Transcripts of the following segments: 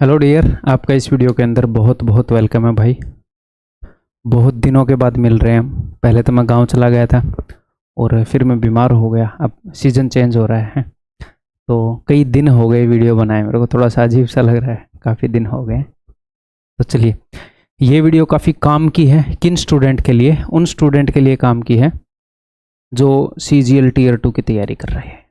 Hello dear, आपका इस video के अंदर बहुत बहुत वेलकम है भाई। बहुत दिनों के बाद मिल रहे हैं हम। पहले तो मैं गांव चला गया था और फिर मैं बीमार हो गया। अब सीज़न चेंज हो रहा है तो कई दिन हो गए वीडियो बनाए। मेरे को थोड़ा सा अजीब सा लग रहा है, काफ़ी दिन हो गए। तो चलिए, ये वीडियो काफ़ी काम की है। किन स्टूडेंट के लिए? उन स्टूडेंट के लिए काम की है जो CGL टीयर 2 की तैयारी कर रहे हैं।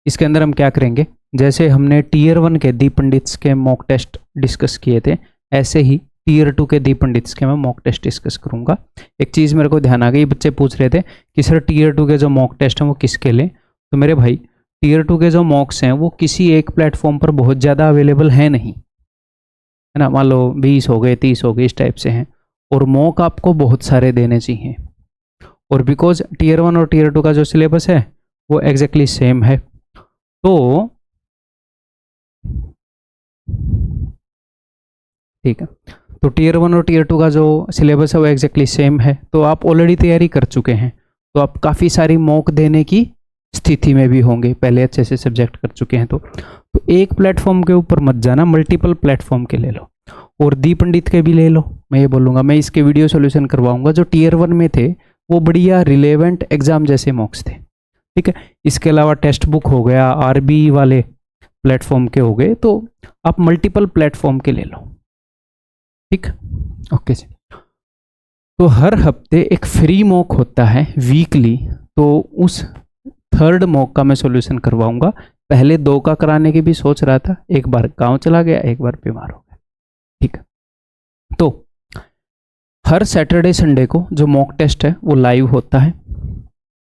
इसके अंदर हम क्या करेंगे, जैसे हमने टीयर 1 के दी पंडित्स के मॉक टेस्ट डिस्कस किए थे, ऐसे ही टीयर 2 के दी पंडित्स के मैं मॉक टेस्ट डिस्कस करूंगा। एक चीज़ मेरे को ध्यान आ गई, बच्चे पूछ रहे थे कि सर टीयर 2 के जो मॉक टेस्ट हैं वो किसके लें। तो मेरे भाई, टीयर 2 के जो मॉक्स हैं वो किसी एक प्लेटफॉर्म पर बहुत ज़्यादा अवेलेबल है नहीं, है ना। मान लो 20 हो गए, 30 हो गए, इस टाइप से हैं, और मॉक आपको बहुत सारे देने चाहिए। और बिकॉज टीयर 1 और टीयर 2 का जो सिलेबस है वो एग्जैक्टली सेम है, तो ठीक है, तो टीयर 1 और टीयर 2 का जो सिलेबस है वो एग्जैक्टली सेम है। तो आप ऑलरेडी तैयारी कर चुके हैं, तो आप काफ़ी सारी मॉक देने की स्थिति में भी होंगे, पहले अच्छे से सब्जेक्ट कर चुके हैं। तो एक प्लेटफॉर्म के ऊपर मत जाना, मल्टीपल प्लेटफॉर्म के ले लो, और दी पंडित के भी ले लो। मैं ये बोलूँगा, मैं इसके वीडियो सोल्यूशन करवाऊंगा। जो टीयर 1 में थे वो बढ़िया रिलेवेंट एग्जाम जैसे मॉक्स थे, ठीक है। इसके अलावा टेक्स्ट बुक हो गया, RB वाले प्लेटफॉर्म के हो गए, तो आप मल्टीपल प्लेटफॉर्म के ले लो, ठीक। ओके जी। तो हर हफ्ते एक फ्री मॉक होता है वीकली, तो उस थर्ड मॉक का मैं सॉल्यूशन करवाऊंगा। पहले 2 का कराने की भी सोच रहा था, एक बार गांव चला गया, एक बार बीमार हो गया, ठीक है। तो हर सैटरडे संडे को जो मॉक टेस्ट है वो लाइव होता है,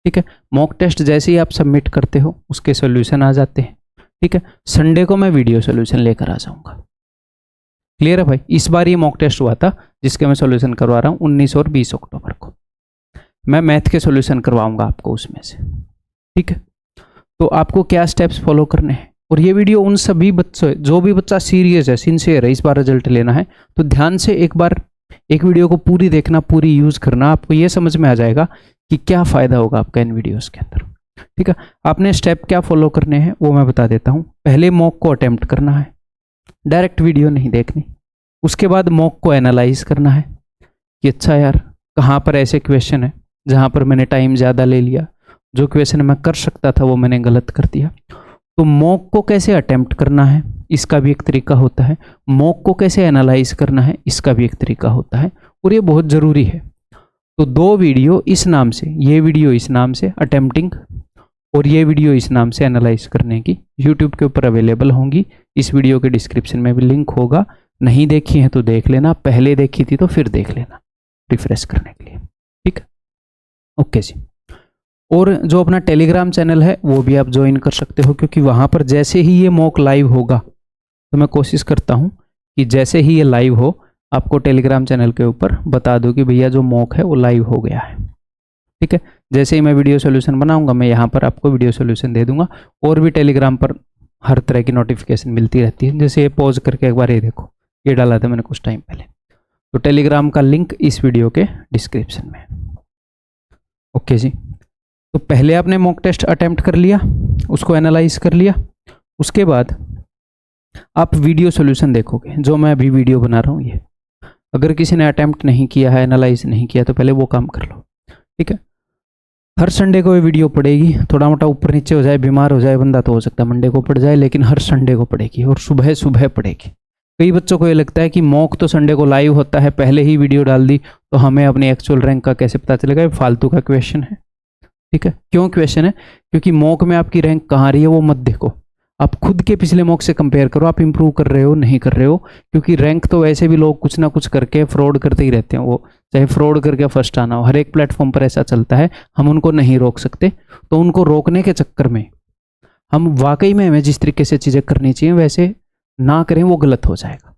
ठीक है। मॉक टेस्ट जैसे ही आप सबमिट करते हो उसके सॉल्यूशन आ जाते हैं, ठीक है। संडे को मैं वीडियो सॉल्यूशन लेकर आ जाऊंगा। क्लियर है भाई? इस बार ये मॉक टेस्ट हुआ था जिसके मैं सॉल्यूशन करवा रहा हूँ 19 और 20 अक्टूबर को। मैं मैथ के सॉल्यूशन करवाऊंगा आपको उसमें से, ठीक है। तो आपको क्या स्टेप्स फॉलो करने हैं, और ये वीडियो उन सभी बच्चों, जो भी बच्चा सीरियस है, सिंसियर है, इस बार रिजल्ट लेना है, तो ध्यान से एक बार एक वीडियो को पूरी देखना, पूरी यूज करना। आपको ये समझ में आ जाएगा कि क्या फायदा होगा आपका इन वीडियोस के अंदर, ठीक है। आपने स्टेप क्या फॉलो करने हैं वो मैं बता देता हूँ। पहले मॉक को अटेम्प्ट करना है, डायरेक्ट वीडियो नहीं देखनी। उसके बाद मॉक को एनालाइज करना है कि अच्छा यार, कहाँ पर ऐसे क्वेश्चन है जहाँ पर मैंने टाइम ज़्यादा ले लिया, जो क्वेश्चन मैं कर सकता था वो मैंने गलत कर दिया। तो मॉक को कैसे अटेम्प्ट करना है इसका भी एक तरीका होता है, मॉक को कैसे एनालाइज करना है इसका भी एक तरीका होता है, और ये बहुत ज़रूरी है। तो 2 वीडियो इस नाम से, ये वीडियो इस नाम से अटेम्प्टिंग, और ये वीडियो इस नाम से एनालाइज करने की, यूट्यूब के ऊपर अवेलेबल होंगी। इस वीडियो के डिस्क्रिप्शन में भी लिंक होगा, नहीं देखी है तो देख लेना, पहले देखी थी तो फिर देख लेना रिफ्रेश करने के लिए, ठीक है। ओके जी। और जो अपना टेलीग्राम चैनल है वो भी आप ज्वाइन कर सकते हो, क्योंकि वहाँ पर जैसे ही ये मॉक लाइव होगा, तो मैं कोशिश करता हूँ कि जैसे ही ये लाइव हो आपको टेलीग्राम चैनल के ऊपर बता दूँ कि भैया जो मॉक है वो लाइव हो गया है, ठीक है। जैसे ही मैं वीडियो सोल्यूशन बनाऊंगा मैं यहाँ पर आपको वीडियो सोल्यूशन दे दूंगा। और भी टेलीग्राम पर हर तरह की नोटिफिकेशन मिलती रहती है, जैसे ये पॉज करके एक बार ये देखो, ये डाला था मैंने कुछ टाइम पहले। तो टेलीग्राम का लिंक इस वीडियो के डिस्क्रिप्शन में। ओके जी। तो पहले आपने मॉक टेस्ट अटेम्प्ट कर लिया, उसको एनालाइज कर लिया, उसके बाद आप वीडियो सोल्यूशन देखोगे, जो मैं अभी वीडियो बना रहा हूँ ये। अगर किसी ने अटेम्प्ट नहीं किया है, एनालाइज नहीं किया, तो पहले वो काम कर लो, ठीक है। हर संडे को ये वीडियो पड़ेगी, थोड़ा मोटा ऊपर नीचे हो जाए, बीमार हो जाए बंदा तो हो सकता है मंडे को पड़ जाए, लेकिन हर संडे को पड़ेगी और सुबह सुबह पड़ेगी। कई बच्चों को ये लगता है कि मॉक तो संडे को लाइव होता है, पहले ही वीडियो डाल दी तो हमें अपनी एक्चुअल रैंक का कैसे पता चलेगा। ये फालतू का क्वेश्चन है, ठीक है। क्यों क्वेश्चन है? क्योंकि मॉक में आपकी रैंक कहाँ रही है वो मत देखो, आप खुद के पिछले मॉक से कंपेयर करो, आप इंप्रूव कर रहे हो नहीं कर रहे हो। क्योंकि रैंक तो वैसे भी लोग कुछ ना कुछ करके फ्रॉड करते ही रहते हैं, वो चाहे फ्रॉड करके फर्स्ट आना हो, हर एक प्लेटफॉर्म पर ऐसा चलता है। हम उनको नहीं रोक सकते, तो उनको रोकने के चक्कर में हम वाकई में हमें जिस तरीके से चीज़ें करनी चाहिए वैसे ना करें, वो गलत हो जाएगा,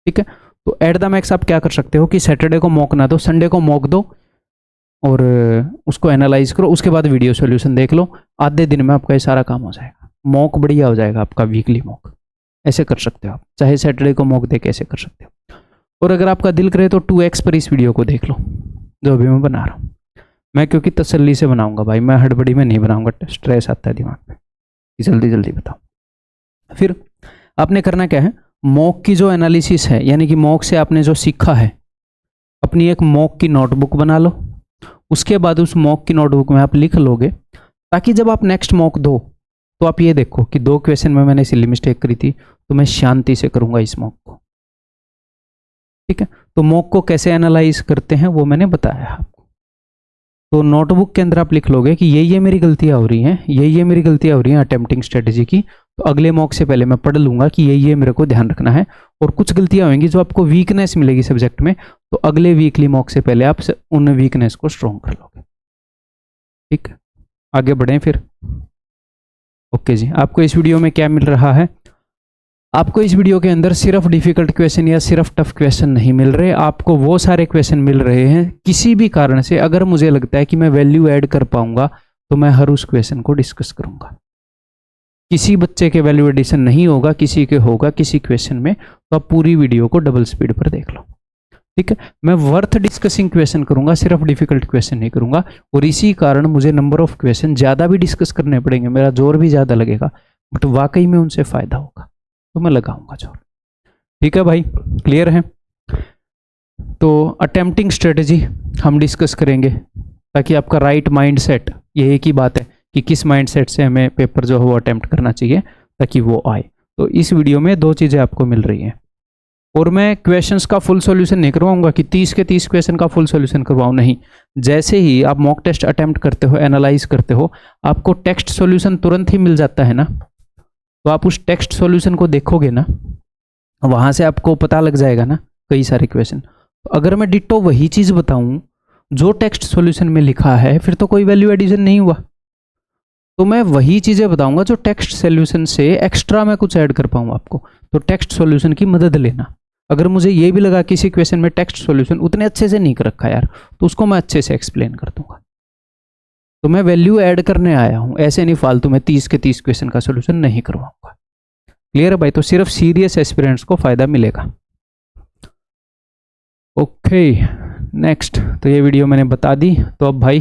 ठीक है। तो एट द मैक्स आप क्या कर सकते हो कि सैटरडे को मॉक ना दो, संडे को मॉक दो और उसको एनालाइज करो, उसके बाद वीडियो सोल्यूशन देख लो। आधे दिन में आपका ये सारा काम हो जाएगा, मॉक बढ़िया हो जाएगा आपका, वीकली मॉक। ऐसे कर सकते हो आप, चाहे सैटरडे को मॉक दे के ऐसे कर सकते हो। और अगर आपका दिल करे तो 2x पर इस वीडियो को देख लो जो अभी मैं बना रहा हूँ। मैं क्योंकि तसल्ली से बनाऊंगा भाई, मैं हड़बड़ी में नहीं बनाऊंगा, स्ट्रेस आता है दिमाग में, जल्दी जल्दी बताओ। फिर आपने करना क्या है, मॉक की जो एनालिसिस है, यानी कि मॉक से आपने जो सीखा है, अपनी एक मॉक की नोटबुक बना लो। उसके बाद उस मॉक की नोटबुक में आप लिख लोगे, ताकि जब आप नेक्स्ट मॉक दो तो आप ये देखो कि 2 क्वेश्चन में मैंने सिली मिस्टेक करी थी, तो मैं शांति से करूंगा इस मॉक को। ठीक है, तो मॉक को कैसे एनालाइज करते हैं वो मैंने बताया आपको। तो नोटबुक के अंदर आप लिख लोगे कि ये मेरी गलतियां हो रही हैं, ये मेरी गलतियां हो रही हैं अटेम्प्टिंग स्ट्रेटेजी की। तो अगले मॉक से पहले मैं पढ़ लूंगा कि ये मेरे को ध्यान रखना है। और कुछ गलतियां होंगी जो आपको वीकनेस मिलेगी सब्जेक्ट में, तो अगले वीकली मॉक से पहले आप उन वीकनेस को स्ट्रॉन्ग कर लोगे। ठीक है, आगे बढ़ें फिर। ओके जी, आपको इस वीडियो में क्या मिल रहा है? आपको इस वीडियो के अंदर सिर्फ डिफिकल्ट क्वेश्चन या सिर्फ टफ क्वेश्चन नहीं मिल रहे, आपको वो सारे क्वेश्चन मिल रहे हैं। किसी भी कारण से अगर मुझे लगता है कि मैं वैल्यू ऐड कर पाऊंगा तो मैं हर उस क्वेश्चन को डिस्कस करूंगा। किसी बच्चे के वैल्यू एडिशन नहीं होगा, किसी के होगा किसी क्वेश्चन में, तो आप पूरी वीडियो को डबल स्पीड पर देख लो। ठीक है, मैं वर्थ डिस्कसिंग क्वेश्चन करूंगा, सिर्फ डिफिकल्ट क्वेश्चन नहीं करूंगा। और इसी कारण मुझे नंबर ऑफ क्वेश्चन ज़्यादा भी डिस्कस करने पड़ेंगे, मेरा जोर भी ज़्यादा लगेगा, बट वाकई में उनसे फ़ायदा होगा तो मैं लगाऊंगा जोर। ठीक है भाई, क्लियर है? तो अटेम्प्टिंग स्ट्रेटजी हम डिस्कस करेंगे, ताकि आपका राइट माइंड सेट, ये एक ही बात है कि किस माइंड सेट से हमें पेपर जो है वो अटेम्प्ट करना चाहिए ताकि वो आए। तो इस वीडियो में 2 चीज़ें आपको मिल रही हैं। और मैं क्वेश्चंस का फुल सॉल्यूशन नहीं करवाऊंगा कि 30 के 30 क्वेश्चन का फुल सॉल्यूशन करवाऊं, नहीं। जैसे ही आप मॉक टेस्ट अटेम्प्ट करते हो, एनालाइज करते हो, आपको टेक्स्ट सॉल्यूशन तुरंत ही मिल जाता है ना, तो आप उस टेक्स्ट सॉल्यूशन को देखोगे ना, वहां से आपको पता लग जाएगा ना कई सारे क्वेश्चन। तो अगर मैं डिट्टो वही चीज़ बताऊं जो टेक्स्ट सॉल्यूशन में लिखा है, फिर तो कोई वैल्यू एडिशन नहीं हुआ। तो मैं वही चीज़ें बताऊंगा जो टेक्स्ट सॉल्यूशन से एक्स्ट्रा मैं कुछ ऐड कर पाऊँ आपको। तो टेक्स्ट सॉल्यूशन की मदद लेना। अगर मुझे ये भी लगा किसी क्वेश्चन में टेक्स्ट सॉल्यूशन उतने अच्छे से नहीं कर रखा यार, तो उसको मैं अच्छे से एक्सप्लेन कर दूंगा। तो मैं वैल्यू ऐड करने आया हूं, ऐसे नहीं फालतू में 30 के 30 क्वेश्चन का सॉल्यूशन नहीं करवाऊंगा। क्लियर है भाई? तो सिर्फ सीरियस एस्पिरेंट्स को फायदा मिलेगा। Okay, next. तो ये वीडियो मैंने बता दी। तो अब भाई,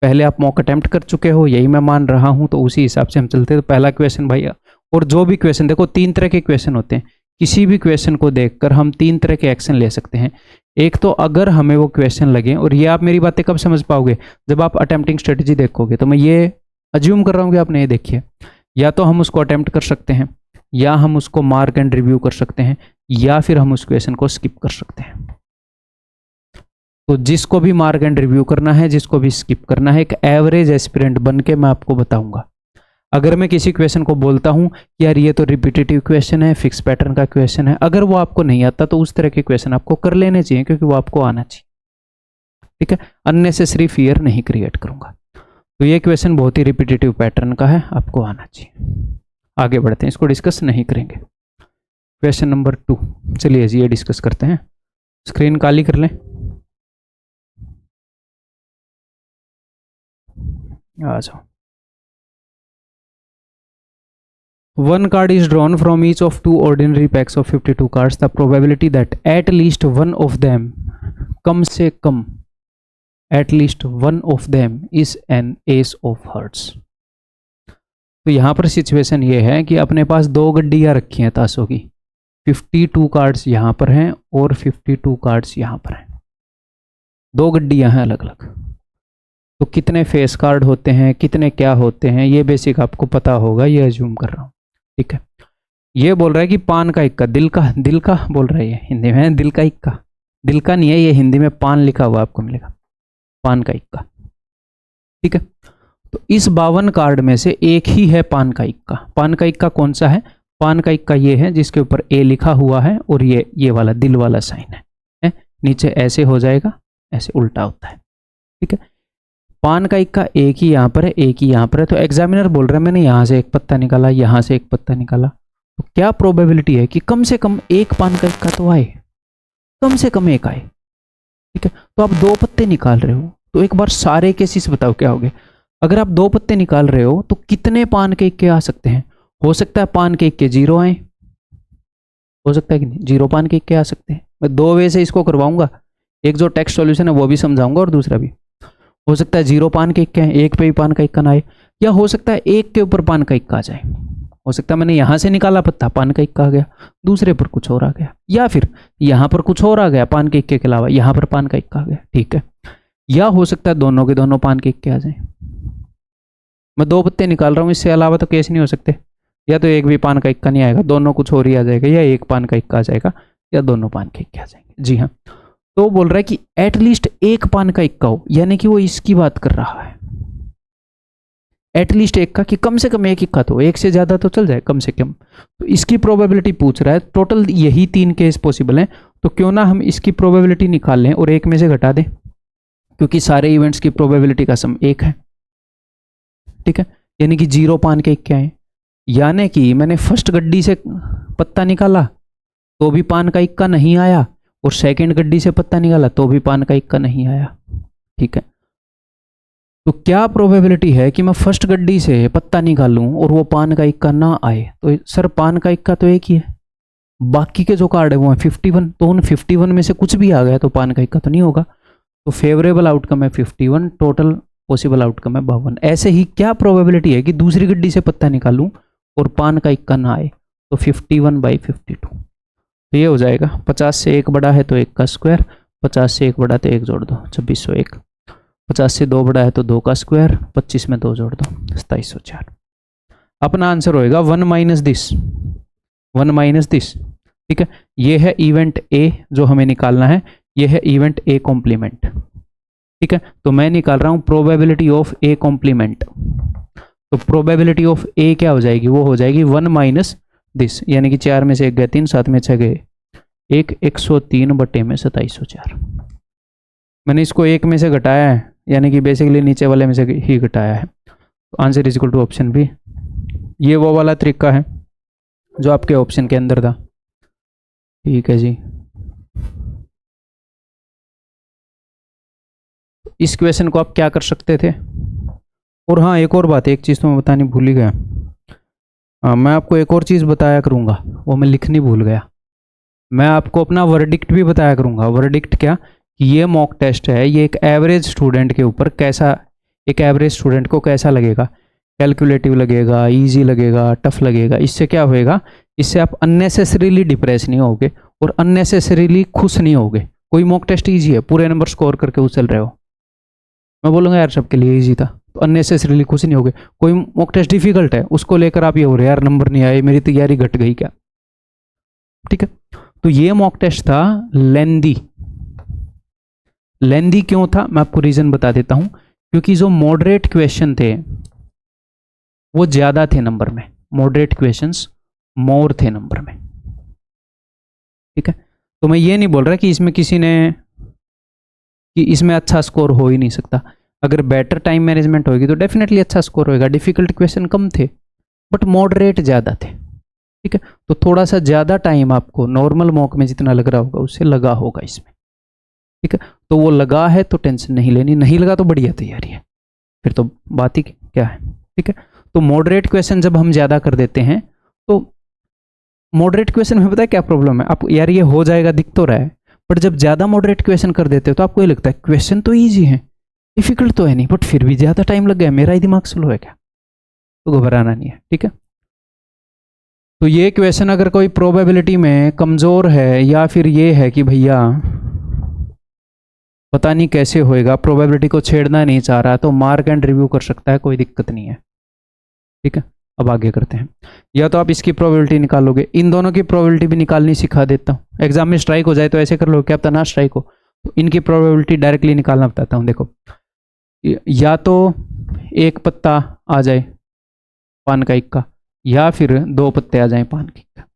पहले आप मॉक अटेम्प्ट कर चुके हो, यही मैं मान रहा हूं, तो उसी हिसाब से हम चलते हैं। तो पहला क्वेश्चन भाई, और जो भी क्वेश्चन देखो, 3 तरह के क्वेश्चन होते हैं। किसी भी क्वेश्चन को देखकर हम 3 तरह के एक्शन ले सकते हैं। एक तो अगर हमें वो क्वेश्चन लगे, और ये आप मेरी बातें कब समझ पाओगे, जब आप अटेम्प्टिंग स्ट्रेटजी देखोगे। तो मैं ये अज्यूम कर रहा हूँ कि आपने ये देखी है। या तो हम उसको अटेम्प्ट कर सकते हैं, या हम उसको मार्क एंड रिव्यू कर सकते हैं, या फिर हम उस क्वेश्चन को स्किप कर सकते हैं। तो जिसको भी मार्क एंड रिव्यू करना है, जिसको भी स्किप करना है, एक एवरेज एस्पिरेंट बन के मैं आपको बताऊंगा। अगर मैं किसी क्वेश्चन को बोलता हूं कि यार ये तो रिपीटेटिव क्वेश्चन है, फिक्स पैटर्न का क्वेश्चन है, अगर वो आपको नहीं आता तो उस तरह के क्वेश्चन आपको कर लेने चाहिए, क्योंकि वो आपको आना चाहिए। ठीक है, अननेसेसरी फियर नहीं क्रिएट करूंगा। तो ये क्वेश्चन बहुत ही रिपीटेटिव पैटर्न का है, आपको आना चाहिए। आगे बढ़ते हैं, इसको डिस्कस नहीं करेंगे। क्वेश्चन नंबर 2, चलिए जी ये डिस्कस करते हैं। स्क्रीन काली कर लें, आ जाओ। One card is drawn from each of 2 ordinary packs of 52 cards. The probability that at least one of them, कम से कम at least one of them is an ace of hearts. तो यहाँ पर situation ये है कि अपने पास 2 गड्डियाँ रखी हैं ताशों की। 52 कार्ड्स यहाँ पर हैं और 52 कार्ड्स यहाँ पर हैं। 2 गड्डियाँ हैं अलग अलग। तो कितने फेस कार्ड होते हैं, कितने क्या होते हैं, ये बेसिक आपको पता होगा, ये अज्यूम कर रहा हूँ। ठीक है, ये बोल रहा है कि पान का इक्का, दिल का बोल रहा है, ये हिंदी में दिल का इक्का, दिल का नहीं है ये, हिंदी में पान लिखा हुआ आपको मिलेगा, पान का इक्का। ठीक है, तो इस 52 कार्ड में से एक ही है पान का इक्का। पान का इक्का कौन सा है? पान का इक्का ये है जिसके ऊपर ए लिखा हुआ है और ये वाला दिल वाला साइन है। नीचे ऐसे हो जाएगा, ऐसे उल्टा होता है। ठीक है, पान का इक्का एक ही यहाँ पर है, एक ही यहाँ पर है। तो एग्जामिनर बोल रहा है मैंने यहाँ से एक पत्ता निकाला, यहाँ से एक पत्ता निकाला, तो क्या प्रोबेबिलिटी है कि कम से कम एक पान का इक्का तो आए, कम से कम एक आए। ठीक है, तो आप 2 पत्ते निकाल रहे हो, तो एक बार सारे केसेस बताओ क्या होंगे। अगर आप 2 पत्ते निकाल रहे हो तो कितने पान के इक्के आ सकते हैं? हो सकता है पान के इक्के 0 आए, हो सकता है कि नहीं, 0 पान के इक्के आ सकते हैं। मैं 2 वे से इसको करवाऊंगा, एक जो टेक्स्ट सॉल्यूशन है वो भी समझाऊंगा और दूसरा भी। हो सकता है 0 पान का इक्का है, एक पे भी पान का इक्का ना आए, या हो सकता है एक के ऊपर पान का इक्का आ जाए। हो सकता है मैंने यहाँ से निकाला पत्ता, पान का इक्का आ गया, दूसरे पर कुछ और आ गया, या फिर यहाँ पर कुछ और आ गया पान के इक्के के अलावा, यहाँ पर पान का इक्का आ गया, ठीक है। या हो सकता है दोनों के दोनों पान के इक्के आ जाए। मैं 2 पत्ते निकाल रहा हूँ, इससे अलावा तो केस नहीं हो सकते। या तो एक भी पान का इक्का नहीं आएगा, दोनों कुछ और ही आ जाएगा, या एक पान का इक्का आ जाएगा, या दोनों पान के इक्के आ जाएंगे। जी हाँ, तो बोल रहा है कि एटलीस्ट एक पान का इक्का हो, यानी कि वो इसकी बात कर रहा है, एटलीस्ट एक का, कि कम से कम एक इक्का तो, एक से ज्यादा तो चल जाए कम से कम। तो इसकी प्रोबेबिलिटी पूछ रहा है, टोटल यही 3 केस पॉसिबल हैं, तो क्यों ना हम इसकी प्रोबेबिलिटी निकाल लें और एक में से घटा दें, क्योंकि सारे इवेंट्स की प्रोबेबिलिटी का सम 1 है, ठीक है। यानी कि 0 पान के इक्के आए, यानी कि मैंने फर्स्ट गड्डी से पत्ता निकाला तो भी पान का इक्का नहीं आया, और सेकंड गड्डी से पत्ता निकाला तो भी पान का इक्का नहीं आया, ठीक है। तो क्या प्रोबेबिलिटी है कि मैं फर्स्ट गड्डी से पत्ता निकालूं और वो पान का इक्का ना आए? तो सर पान का इक्का तो एक ही है, बाकी के जो कार्ड है वो है 51, तो उन 51 में से कुछ भी आ गया तो पान का इक्का तो नहीं होगा। तो फेवरेबल आउटकम है 51, टोटल पॉसिबल आउटकम है 52। ऐसे ही क्या प्रोबेबिलिटी है कि दूसरी गड्डी से पत्ता निकालूं और पान का इक्का ना आए? तो 51/52। तो ये हो जाएगा 50 से 1 बड़ा है तो 1 का स्क्वायर, 50 से 1 बड़ा तो 1 जोड़ दो 2601, 50 से 2 बड़ा है तो 2 का स्क्वायर, 25 में 2 जोड़ दो 2704। अपना आंसर होएगा 1 माइनस दिस, 1 माइनस दिस, ठीक है। ये है इवेंट ए जो हमें निकालना है, ये है इवेंट ए कॉम्प्लीमेंट, ठीक है। तो मैं निकाल रहा हूं प्रोबेबिलिटी ऑफ ए कॉम्प्लीमेंट। तो प्रोबेबिलिटी ऑफ ए क्या हो जाएगी? वो हो जाएगी 1 माइनस दिस, यानी कि 4 में से 1 गए 3, 7 में 6 गए 1, 103 बटे में 2704। मैंने इसको 1 में से घटाया है, यानी कि बेसिकली नीचे वाले में से ही घटाया है। तो answer is equal to option B. ये वो वाला तरीका है जो आपके ऑप्शन के अंदर था, ठीक है जी। इस क्वेश्चन को आप क्या कर सकते थे? और हाँ, एक और बात, एक चीज़ तो मैं बतानी भूल ही गया। मैं आपको एक और चीज़ बताया करूँगा, वो मैं लिखनी भूल गया। मैं आपको अपना वर्डिक्ट भी बताया करूँगा। वर्डिक्ट क्या? कि ये मॉक टेस्ट है, ये एक एवरेज स्टूडेंट के ऊपर कैसा, एक एवरेज स्टूडेंट को कैसा लगेगा, कैलकुलेटिव लगेगा, इजी लगेगा, टफ लगेगा। इससे क्या होएगा? इससे आप अननेसेसरीली डिप्रेस नहीं होगे और अननेसेसरीली खुश नहीं होगे। कोई मॉक टेस्ट ईजी है, पूरे नंबर स्कोर करके उछल रहे हो, मैं बोलूँगा यार सबके लिए ईजी था, तो अननेसेसरीली खुश नहीं होगे। कोई मॉक टेस्ट डिफिकल्ट है, उसको लेकर आप ये हो रहे यार नंबर नहीं आए, मेरी तैयारी घट गई क्या, ठीक है। तो ये मॉक टेस्ट था लेंदी। लेंदी क्यों था? मैं आपको रीजन बता देता हूं, क्योंकि जो मॉडरेट क्वेश्चन थे वो ज्यादा थे नंबर में, मॉडरेट क्वेश्चंस मोर थे नंबर में, ठीक है। तो मैं ये नहीं बोल रहा कि इसमें किसी ने, कि इसमें अच्छा स्कोर हो ही नहीं सकता। अगर बेटर टाइम मैनेजमेंट होगी तो डेफिनेटली अच्छा स्कोर होएगा। डिफिकल्ट क्वेश्चन कम थे बट मॉडरेट ज़्यादा थे, ठीक है। तो थोड़ा सा ज़्यादा टाइम आपको नॉर्मल मॉक में जितना लग रहा होगा उससे लगा होगा इसमें, ठीक है। तो वो लगा है तो टेंशन नहीं लेनी, नहीं लगा तो बढ़िया तैयारी है, फिर तो बात ही क्या है, ठीक है। तो मॉडरेट क्वेश्चन जब हम ज़्यादा कर देते हैं तो मॉडरेट क्वेश्चन में पता है क्या प्रॉब्लम है? आप यार ये हो जाएगा दिख तो रहा है, बट जब ज़्यादा मॉडरेट क्वेश्चन कर देते हो तो आपको ये लगता है क्वेश्चन तो ईजी है, डिफिकल्ट तो है नहीं, बट फिर भी ज़्यादा टाइम लग गया, मेरा ही दिमाग स्लो है क्या? तो घबराना नहीं है, ठीक है। तो ये क्वेश्चन अगर कोई प्रोबेबिलिटी में कमज़ोर है या फिर ये है कि भैया पता नहीं कैसे होएगा, प्रोबेबिलिटी को छेड़ना नहीं चाह रहा, तो मार्क एंड रिव्यू कर सकता है, कोई दिक्कत नहीं है, ठीक है। अब आगे करते हैं। या तो आप इसकी प्रोबेबिलिटी निकालोगे, इन दोनों की प्रोबेबिलिटी भी निकालनी सिखा देता हूँ। एग्जाम में स्ट्राइक हो जाए तो ऐसे कर लो, क्या पता ना स्ट्राइक हो, तो इनकी प्रोबेबिलिटी डायरेक्टली निकालना बताता हूँ। देखो, या तो एक पत्ता आ जाए पान का इक्का, या फिर 2 पत्ते आ जाए पान का इक्का।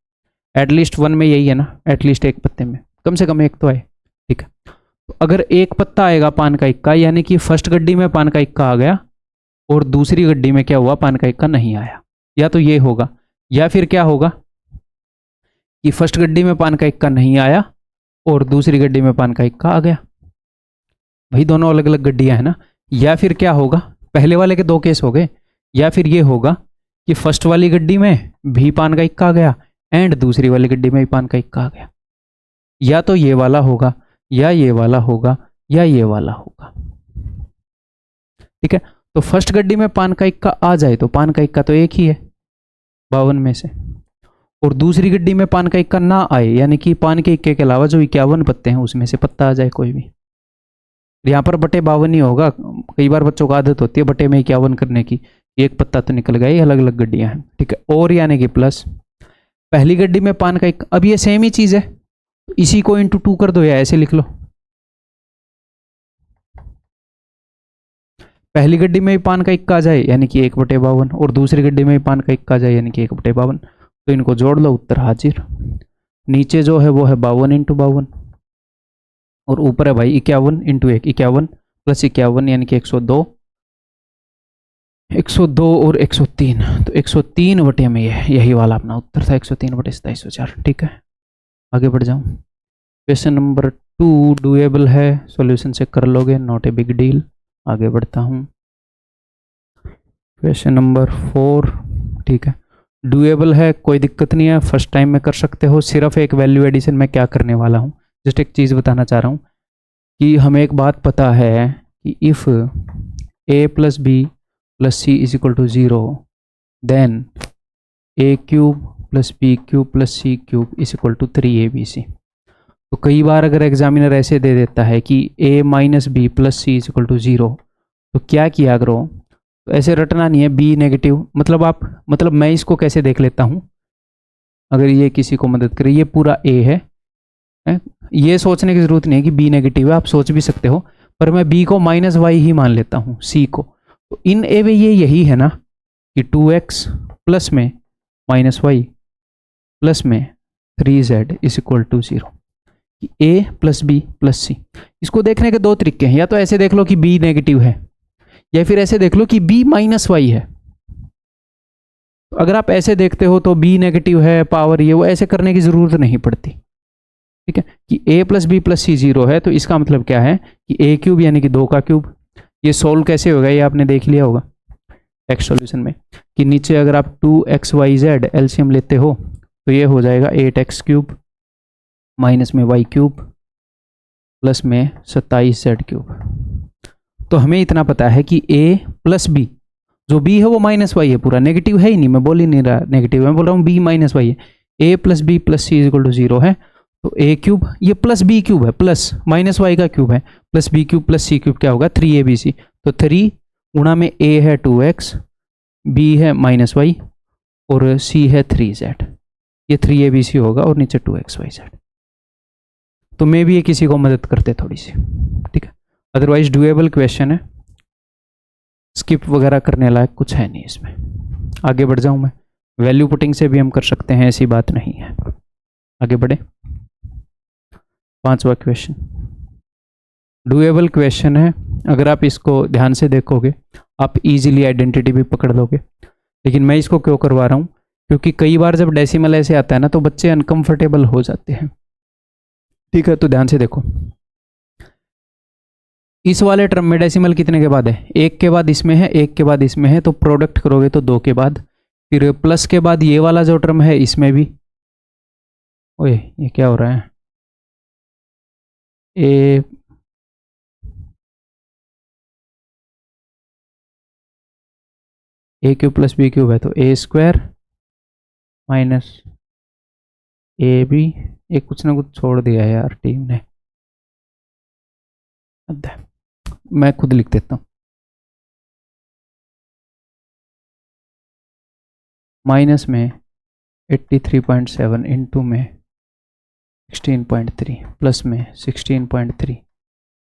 एटलीस्ट 1 में यही है ना, एटलीस्ट एक पत्ते में कम से कम एक तो आए, ठीक है। तो अगर एक पत्ता आएगा पान का इक्का, यानी कि फर्स्ट गड्डी में पान का इक्का आ गया और दूसरी गड्डी में क्या हुआ, पान का इक्का नहीं आया। या तो ये होगा, या फिर क्या होगा कि फर्स्ट गड्डी में पान का इक्का नहीं आया और दूसरी गड्डी में पान का इक्का आ गया, भाई दोनों अलग अलग गड्डियां हैं ना। या फिर क्या होगा, पहले वाले के 2 केस हो गए, या फिर ये होगा कि फर्स्ट वाली गड्डी में भी पान का इक्का आ गया एंड दूसरी वाली गड्डी में भी पान का इक्का आ गया। या तो ये वाला होगा, या ये वाला होगा, या ये वाला होगा, ठीक है। तो फर्स्ट गड्डी में पान का इक्का आ जाए तो पान का इक्का तो एक ही है, 52 में से, और दूसरी गड्डी में पान का इक्का ना आए, यानी कि पान के इक्के के अलावा जो 51 पत्ते हैं उसमें से पत्ता आ जाए कोई भी, यहाँ पर बटे 52 ही होगा। कई बार बच्चों को आदत होती है बटे में 51 करने की, एक पत्ता तो निकल गया, ये अलग अलग गड्डियां हैं, ठीक है। और यानी कि प्लस पहली गड्डी में पान का एक, अब ये सेम ही चीज है, इसी को इंटू 2 कर दो या ऐसे लिख लो, पहली गड्डी में भी पान का इक्का आ जाए यानी कि 1/52, और दूसरी गड्डी में भी पान का इक्का आ जाए यानी कि 1/52, तो इनको जोड़ लो, उत्तर हाजिर। नीचे जो है वो है 52 × 52, और ऊपर है भाई 51 × 1, 51 + 51 यानी कि 102, 102 और 103, तो 103 बटे में यही वाला अपना उत्तर था, 103/2704, ठीक है। आगे बढ़ जाऊं, क्वेश्चन नंबर 2 डूएबल है, सॉल्यूशन से कर लोगे, नॉट ए बिग डील। आगे बढ़ता हूं, क्वेश्चन नंबर 4, ठीक है, डूएबल है, कोई दिक्कत नहीं है, फर्स्ट टाइम में कर सकते हो। सिर्फ एक वैल्यू एडिशन में क्या करने वाला हूँ, जस्ट एक चीज़ बताना चाह रहा हूँ कि हमें एक बात पता है कि if a + b + c = 0 then a³ + b³ + c³ = 3abc। तो कई बार अगर एग्जामिनर ऐसे दे देता है कि a - b + c = 0, तो क्या किया करो, तो ऐसे रटना नहीं है b नेगेटिव, मतलब मैं इसको कैसे देख लेता हूँ, अगर ये किसी को मदद करे, ये पूरा a है, ये सोचने की जरूरत नहीं है कि b नेगेटिव है, आप सोच भी सकते हो, पर मैं b को -y ही मान लेता हूँ, c को, तो इन ए वे ये यही है ना कि 2x प्लस में -y प्लस में 3z = 0, a + b + c। इसको देखने के दो तरीके हैं, या तो ऐसे देख लो कि b नेगेटिव है, या फिर ऐसे देख लो कि b -y है। तो अगर आप ऐसे देखते हो तो b नेगेटिव है, पावर ये वो, ऐसे करने की जरूरत नहीं पड़ती, ठीक है, कि a + b + c 0 है, तो इसका मतलब क्या है कि a³ यानी कि 2 का क्यूब। ये सोल्व कैसे होगा ये आपने देख लिया होगा टेक्स्ट सॉल्यूशन में, कि नीचे अगर आप 2xyz एलसीएम लेते हो तो ये हो जाएगा 8x³ माइनस में y³ प्लस में 27z³। तो हमें इतना पता है कि a + b, जो b है वो -y है, पूरा नेगेटिव है ही नहीं, मैं बोल ही नहीं रहा नेगेटिव, मैं बोल रहा हूँ b -y है, a + b + c = 0 है, तो a³ ये प्लस b³ है, प्लस -y का क्यूब है, प्लस b³ + c³ क्या होगा 3abc। तो 3 गुणा में a है 2x, b है -y और c है 3z, ये 3abc होगा, और नीचे 2xyz। तो मे भी ये किसी को मदद करते थोड़ी सी, ठीक है, अदरवाइज डूएबल क्वेश्चन है, स्किप वगैरह करने लायक कुछ है नहीं इसमें। आगे बढ़ जाऊं मैं, वैल्यू पुटिंग से भी हम कर सकते हैं, ऐसी बात नहीं है। आगे बढ़े, 5वां क्वेश्चन डूएबल क्वेश्चन है, अगर आप इसको ध्यान से देखोगे आप इजीली आइडेंटिटी भी पकड़ लोगे, लेकिन मैं इसको क्यों करवा रहा हूँ, क्योंकि कई बार जब डेसिमल ऐसे आता है ना तो बच्चे अनकंफर्टेबल हो जाते हैं, ठीक है। तो ध्यान से देखो, इस वाले टर्म में डेसिमल कितने के बाद है, 1 के बाद इसमें है, 1 के बाद इसमें है, तो प्रोडक्ट करोगे तो 2 के बाद, फिर प्लस के बाद ये वाला जो टर्म है इसमें भी, ओए ये क्या हो रहा है, a³ + b³ है, तो a² माइनस ab, ये कुछ ना कुछ छोड़ दिया है यार टीम ने, मैं खुद लिख देता हूँ, माइनस में 83.7 इंटू में 16.3 प्लस में 16.3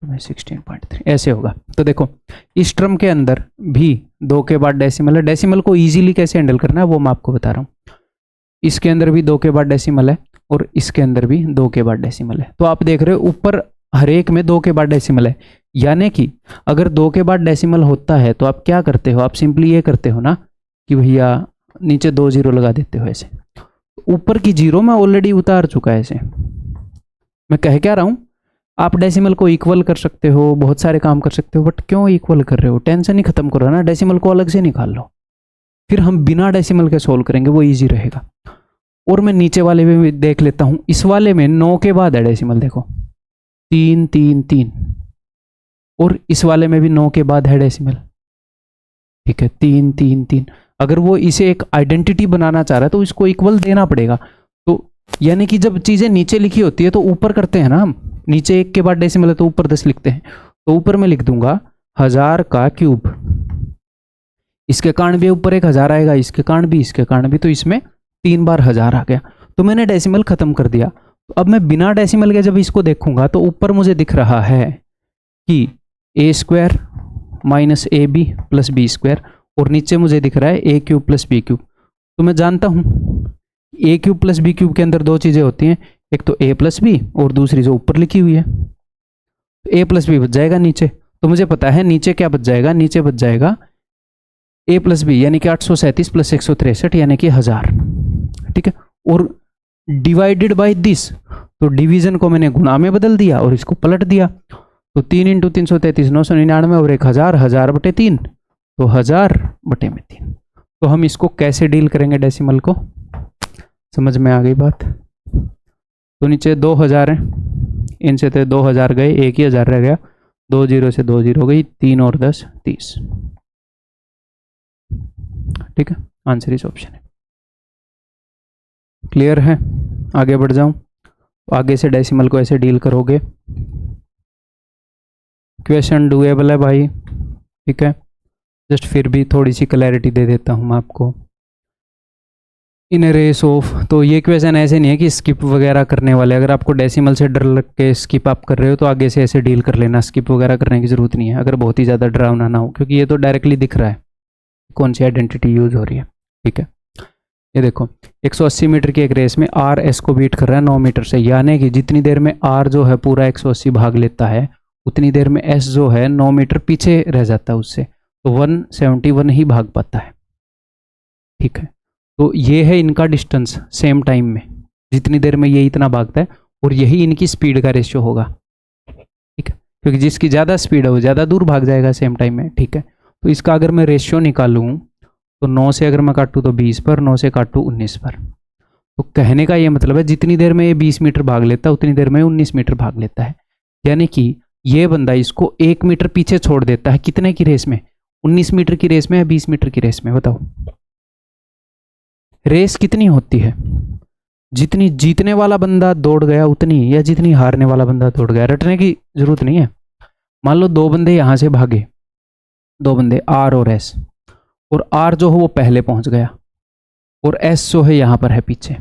में 16.3, ऐसे होगा। तो देखो इस टर्म के अंदर भी 2 के बाद डेसिमल है, डेसिमल को इजीली कैसे हैंडल करना है वो मैं आपको बता रहा हूँ। इसके अंदर भी 2 के बाद डेसिमल है और इसके अंदर भी 2 के बाद डेसिमल है, तो आप देख रहे हो ऊपर हर एक में 2 के बाद डेसिमल है, यानी कि अगर 2 के बाद डेसिमल होता है तो आप क्या करते हो, आप सिंपली ये करते हो ना कि भैया नीचे 2 0 लगा देते हो, ऐसे ऊपर की 0 मैं ऑलरेडी उतार चुका है। ऐसे मैं कह क्या रहा हूँ, आप डेसिमल को इक्वल कर सकते हो, बहुत सारे काम कर सकते हो, बट क्यों इक्वल कर रहे हो, टेंशन ही खत्म करो ना, डेसिमल को अलग से निकाल लो, फिर हम बिना डेसिमल के सोल्व करेंगे, वो इजी रहेगा। और मैं नीचे वाले में भी देख लेता हूँ, इस वाले में 9 के बाद है डेसिमल, देखो 3 3 3, और इस वाले में भी 9 के बाद है डेसिमल, ठीक है 3 3 3। अगर वो इसे एक आइडेंटिटी बनाना चाह रहा है तो इसको इक्वल देना पड़ेगा। तो यानी कि जब चीज़ें नीचे लिखी होती है तो ऊपर करते हैं ना हम, नीचे 1 के बाद डेसिमल है तो ऊपर 10 लिखते हैं। तो ऊपर मैं लिख दूंगा 1000 का क्यूब, इसके कारण भी ऊपर 1000 आएगा, इसके कारण भी, इसके कारण भी, तो इसमें 3 बार 1000 आ गया। तो मैंने डेसिमल खत्म कर दिया। तो अब मैं बिना डेसिमल के जब इसको देखूंगा तो ऊपर मुझे दिख रहा है कि a² minus AB plus B² और नीचे मुझे दिख रहा है a³ प्लस B³। तो मैं जानता हूं a³ प्लस B³ के अंदर दो चीजें होती हैं, एक तो a प्लस बी और दूसरी जो ऊपर लिखी हुई है। तो a प्लस बी बच जाएगा नीचे, तो मुझे पता है नीचे क्या बच जाएगा, नीचे बच जाएगा a प्लस बी यानी कि 837 प्लस 163 यानी कि 1000। ठीक है, और डिवाइडेड बाय दिस, तो डिवीजन को मैंने गुणा में बदल दिया और इसको पलट दिया। तो 3 इंटू 333 999 और 1000, 1000 बटे 3, तो 1000 बटे में 3। तो हम इसको कैसे डील करेंगे डेसिमल को, समझ में आ गई बात। तो नीचे 2000 है, इनसे तो 2000 गए, एक ही 1000 रह गया, 2 0 से 2 0 गई, 3 और 10 30। ठीक है, आंसर इस ऑप्शन है। क्लियर है, आगे बढ़ जाऊं। आगे से डेसिमल को ऐसे डील करोगे। क्वेश्चन डूएबल है भाई, ठीक है, जस्ट फिर भी थोड़ी सी क्लैरिटी दे देता हूं मैं आपको। इन ए रेस ऑफ, तो ये क्वेश्चन ऐसे नहीं है कि स्किप वगैरह करने वाले। अगर आपको डेसिमल से डर लग के स्किप आप कर रहे हो तो आगे से ऐसे डील कर लेना, स्किप वगैरह करने की जरूरत नहीं है, अगर बहुत ही ज़्यादा डरावना ना हो, क्योंकि ये तो डायरेक्टली दिख रहा है कौन सी आइडेंटिटी यूज हो रही है। ठीक है, ये देखो 180 मीटर की एक रेस में आर एस को बीट कर रहा है 9 मीटर से, यानी कि जितनी देर में आर जो है पूरा 180 भाग लेता है उतनी देर में एस जो है 9 मीटर पीछे रह जाता है उससे, तो 171 ही भाग पाता है। ठीक है, तो ये है इनका डिस्टेंस सेम टाइम में, जितनी देर में ये इतना भागता है, और यही इनकी स्पीड का रेशियो होगा। ठीक है, क्योंकि जिसकी ज़्यादा स्पीड है वो ज़्यादा दूर भाग जाएगा सेम टाइम में। ठीक है, तो इसका अगर मैं रेशियो निकालूं तो 9 से अगर मैं काटूं तो 20 पर, 9 से काटूं 19 पर। तो कहने का ये मतलब है जितनी देर में ये 20 मीटर भाग लेता है उतनी देर में 19 मीटर भाग लेता है, यानी कि ये बंदा इसको 1 मीटर पीछे छोड़ देता है। कितने की रेस में, 19 मीटर की रेस में या 20 मीटर की रेस में, बताओ। रेस कितनी होती है, जितनी जीतने वाला बंदा दौड़ गया उतनी, या जितनी हारने वाला बंदा दौड़ गया। रटने की जरूरत नहीं है। मान लो 2 बंदे यहां से भागे, 2 बंदे आर और एस, और आर जो है वो पहले पहुंच गया और एस जो है यहां पर है पीछे।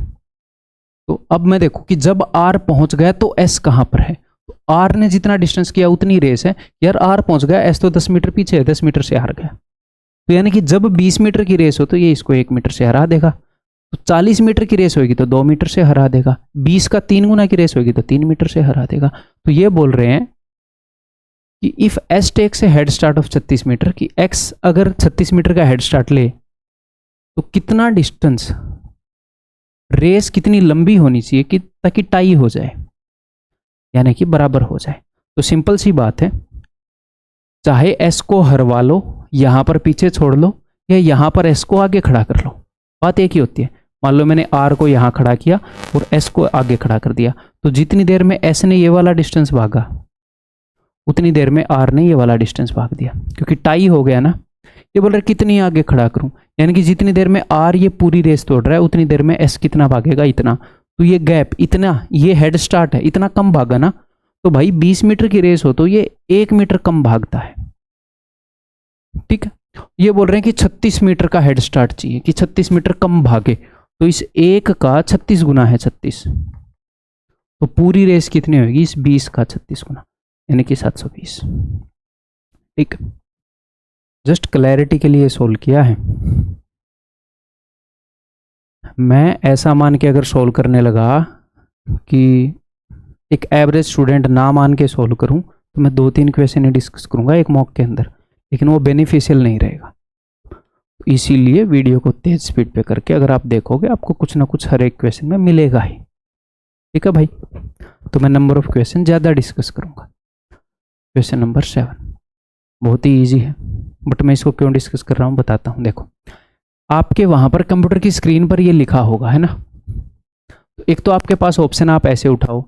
तो अब मैं देखूं कि जब आर पहुंच गया तो एस कहां पर है। तो आर ने जितना डिस्टेंस किया उतनी रेस है। यार आर पहुंच गया, एस तो 10 मीटर पीछे है, 10 मीटर से हार गया। तो यानी कि जब 20 मीटर की रेस हो तो ये इसको 1 मीटर से हरा देगा। तो 40 मीटर की रेस होगी तो 2 मीटर से हरा देगा। 20 का 3 गुना की रेस होगी तो 3 मीटर से हरा देगा। तो ये बोल रहे हैं कि if S takes a head start of 36 meter, कि एक्स अगर 36 मीटर का हेड स्टार्ट ले तो कितना डिस्टेंस, रेस कितनी लंबी होनी चाहिए कि ताकि टाई हो जाए, यानी कि बराबर हो जाए। तो सिंपल सी बात है, चाहे एस को हरवा लो, यहां पर पीछे छोड़ लो, या यहां पर एस को आगे खड़ा कर लो, बात एक ही होती है। मान लो मैंने आर को यहां खड़ा किया और एस को आगे खड़ा कर दिया, तो जितनी देर में एस ने ये वाला डिस्टेंस भागा उतनी देर में आर ने ये वाला डिस्टेंस भाग दिया, क्योंकि टाई हो गया ना। ये बोल रहे कितनी आगे खड़ा करूं, यानी कि जितनी देर में आर ये पूरी रेस तोड़ रहा है उतनी देर में एस कितना भागेगा, इतना। तो ये गैप इतना, ये हेड स्टार्ट है, इतना कम भागा ना। तो भाई 20 मीटर की रेस हो तो ये 1 मीटर कम भागता है। ठीक है, ये बोल रहे हैं कि 36 मीटर का हेड स्टार्ट चाहिए कि 36 मीटर कम भागे, तो इस 1 का 36 गुना है 36, तो पूरी रेस कितनी होगी, इस 20 का 36 गुना, यानी कि 720। ठीक, जस्ट क्लैरिटी के लिए सोल्व किया है। मैं ऐसा मान के अगर सोल्व करने लगा कि एक एवरेज स्टूडेंट ना मान के सोल्व करूं तो मैं 2-3 क्वेश्चन ही डिस्कस करूंगा एक मॉक के अंदर, लेकिन वो बेनिफिशियल नहीं रहेगा। इसीलिए वीडियो को तेज स्पीड पे करके अगर आप देखोगे आपको कुछ ना कुछ हर एक क्वेश्चन में मिलेगा ही। ठीक है भाई, तो मैं नंबर ऑफ क्वेश्चन ज़्यादा डिस्कस करूंगा। क्वेश्चन नंबर 7 बहुत ही ईजी है, बट मैं इसको क्यों डिस्कस कर रहा हूँ बताता हूँ। देखो, आपके वहाँ पर कंप्यूटर की स्क्रीन पर ये लिखा होगा, है ना। तो एक तो आपके पास ऑप्शन आप ऐसे उठाओ,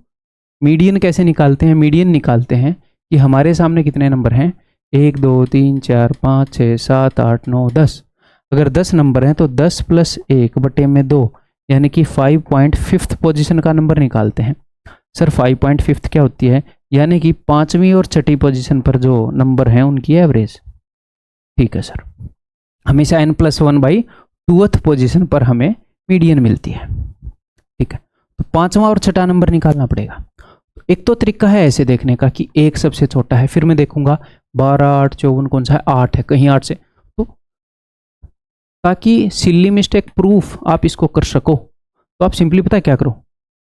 मीडियन कैसे निकालते हैं। मीडियन निकालते हैं कि हमारे सामने कितने नंबर हैं, 1 2 3 4 5 6 7 8 9 10। अगर 10 नंबर हैं तो 10 + 1/2 यानी कि 5.5 पोजीशन का नंबर निकालते हैं। सर 5.5 क्या होती है? यानी कि 5वीं और 6ठी पोजीशन पर जो नंबर हैं उनकी एवरेज। ठीक है सर, हमेशा n+1/2th पोजीशन पर हमें मीडियन मिलती है। ठीक है, तो 5वां और 6ठा नंबर निकालना पड़ेगा। एक तो तरीका है ऐसे देखने का कि एक सबसे छोटा है, फिर मैं देखूंगा 12, 8, 54 कौन सा है, 8 है, कहीं 8 से, तो ताकि सिली मिस्टेक प्रूफ आप इसको कर सको तो आप सिंपली पता है क्या करो,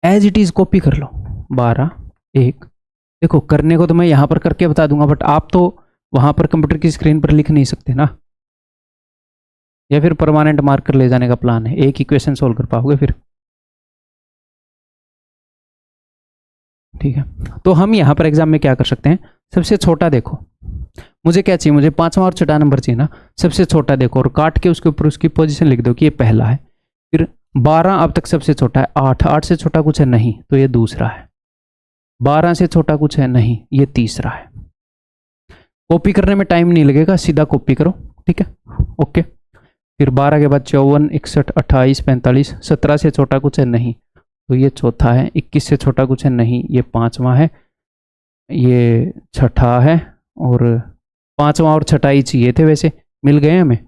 एज इट इज कॉपी कर लो। 12, 1, देखो करने को तो मैं यहां पर करके बता दूंगा, बट आप तो वहां पर कंप्यूटर की स्क्रीन पर लिख नहीं सकते ना, या फिर परमानेंट मार्कर ले जाने का प्लान है, एक इक्वेशन सोल्व कर पाओगे फिर। ठीक है, तो हम यहाँ पर एग्जाम में क्या कर सकते हैं, सबसे छोटा देखो, मुझे क्या चाहिए, मुझे 5वां और 6ठा नंबर चाहिए ना, सबसे छोटा देखो और काट के उसके ऊपर उसकी पोजीशन लिख दो कि ये पहला है। फिर 12 अब तक सबसे छोटा है, 8, 8 से छोटा कुछ है नहीं तो ये दूसरा है, 12 से छोटा कुछ है नहीं ये तीसरा है। कॉपी करने में टाइम नहीं लगेगा, सीधा कॉपी करो। ठीक है, ओके। फिर 12 के बाद 54, 61, 28, 45, 17 से छोटा कुछ है नहीं तो ये चौथा है, 21 से छोटा कुछ है नहीं ये 5वां है, ये 6ठा है, और 5वां और 6ठा ही चाहिए थे, वैसे मिल गए हमें।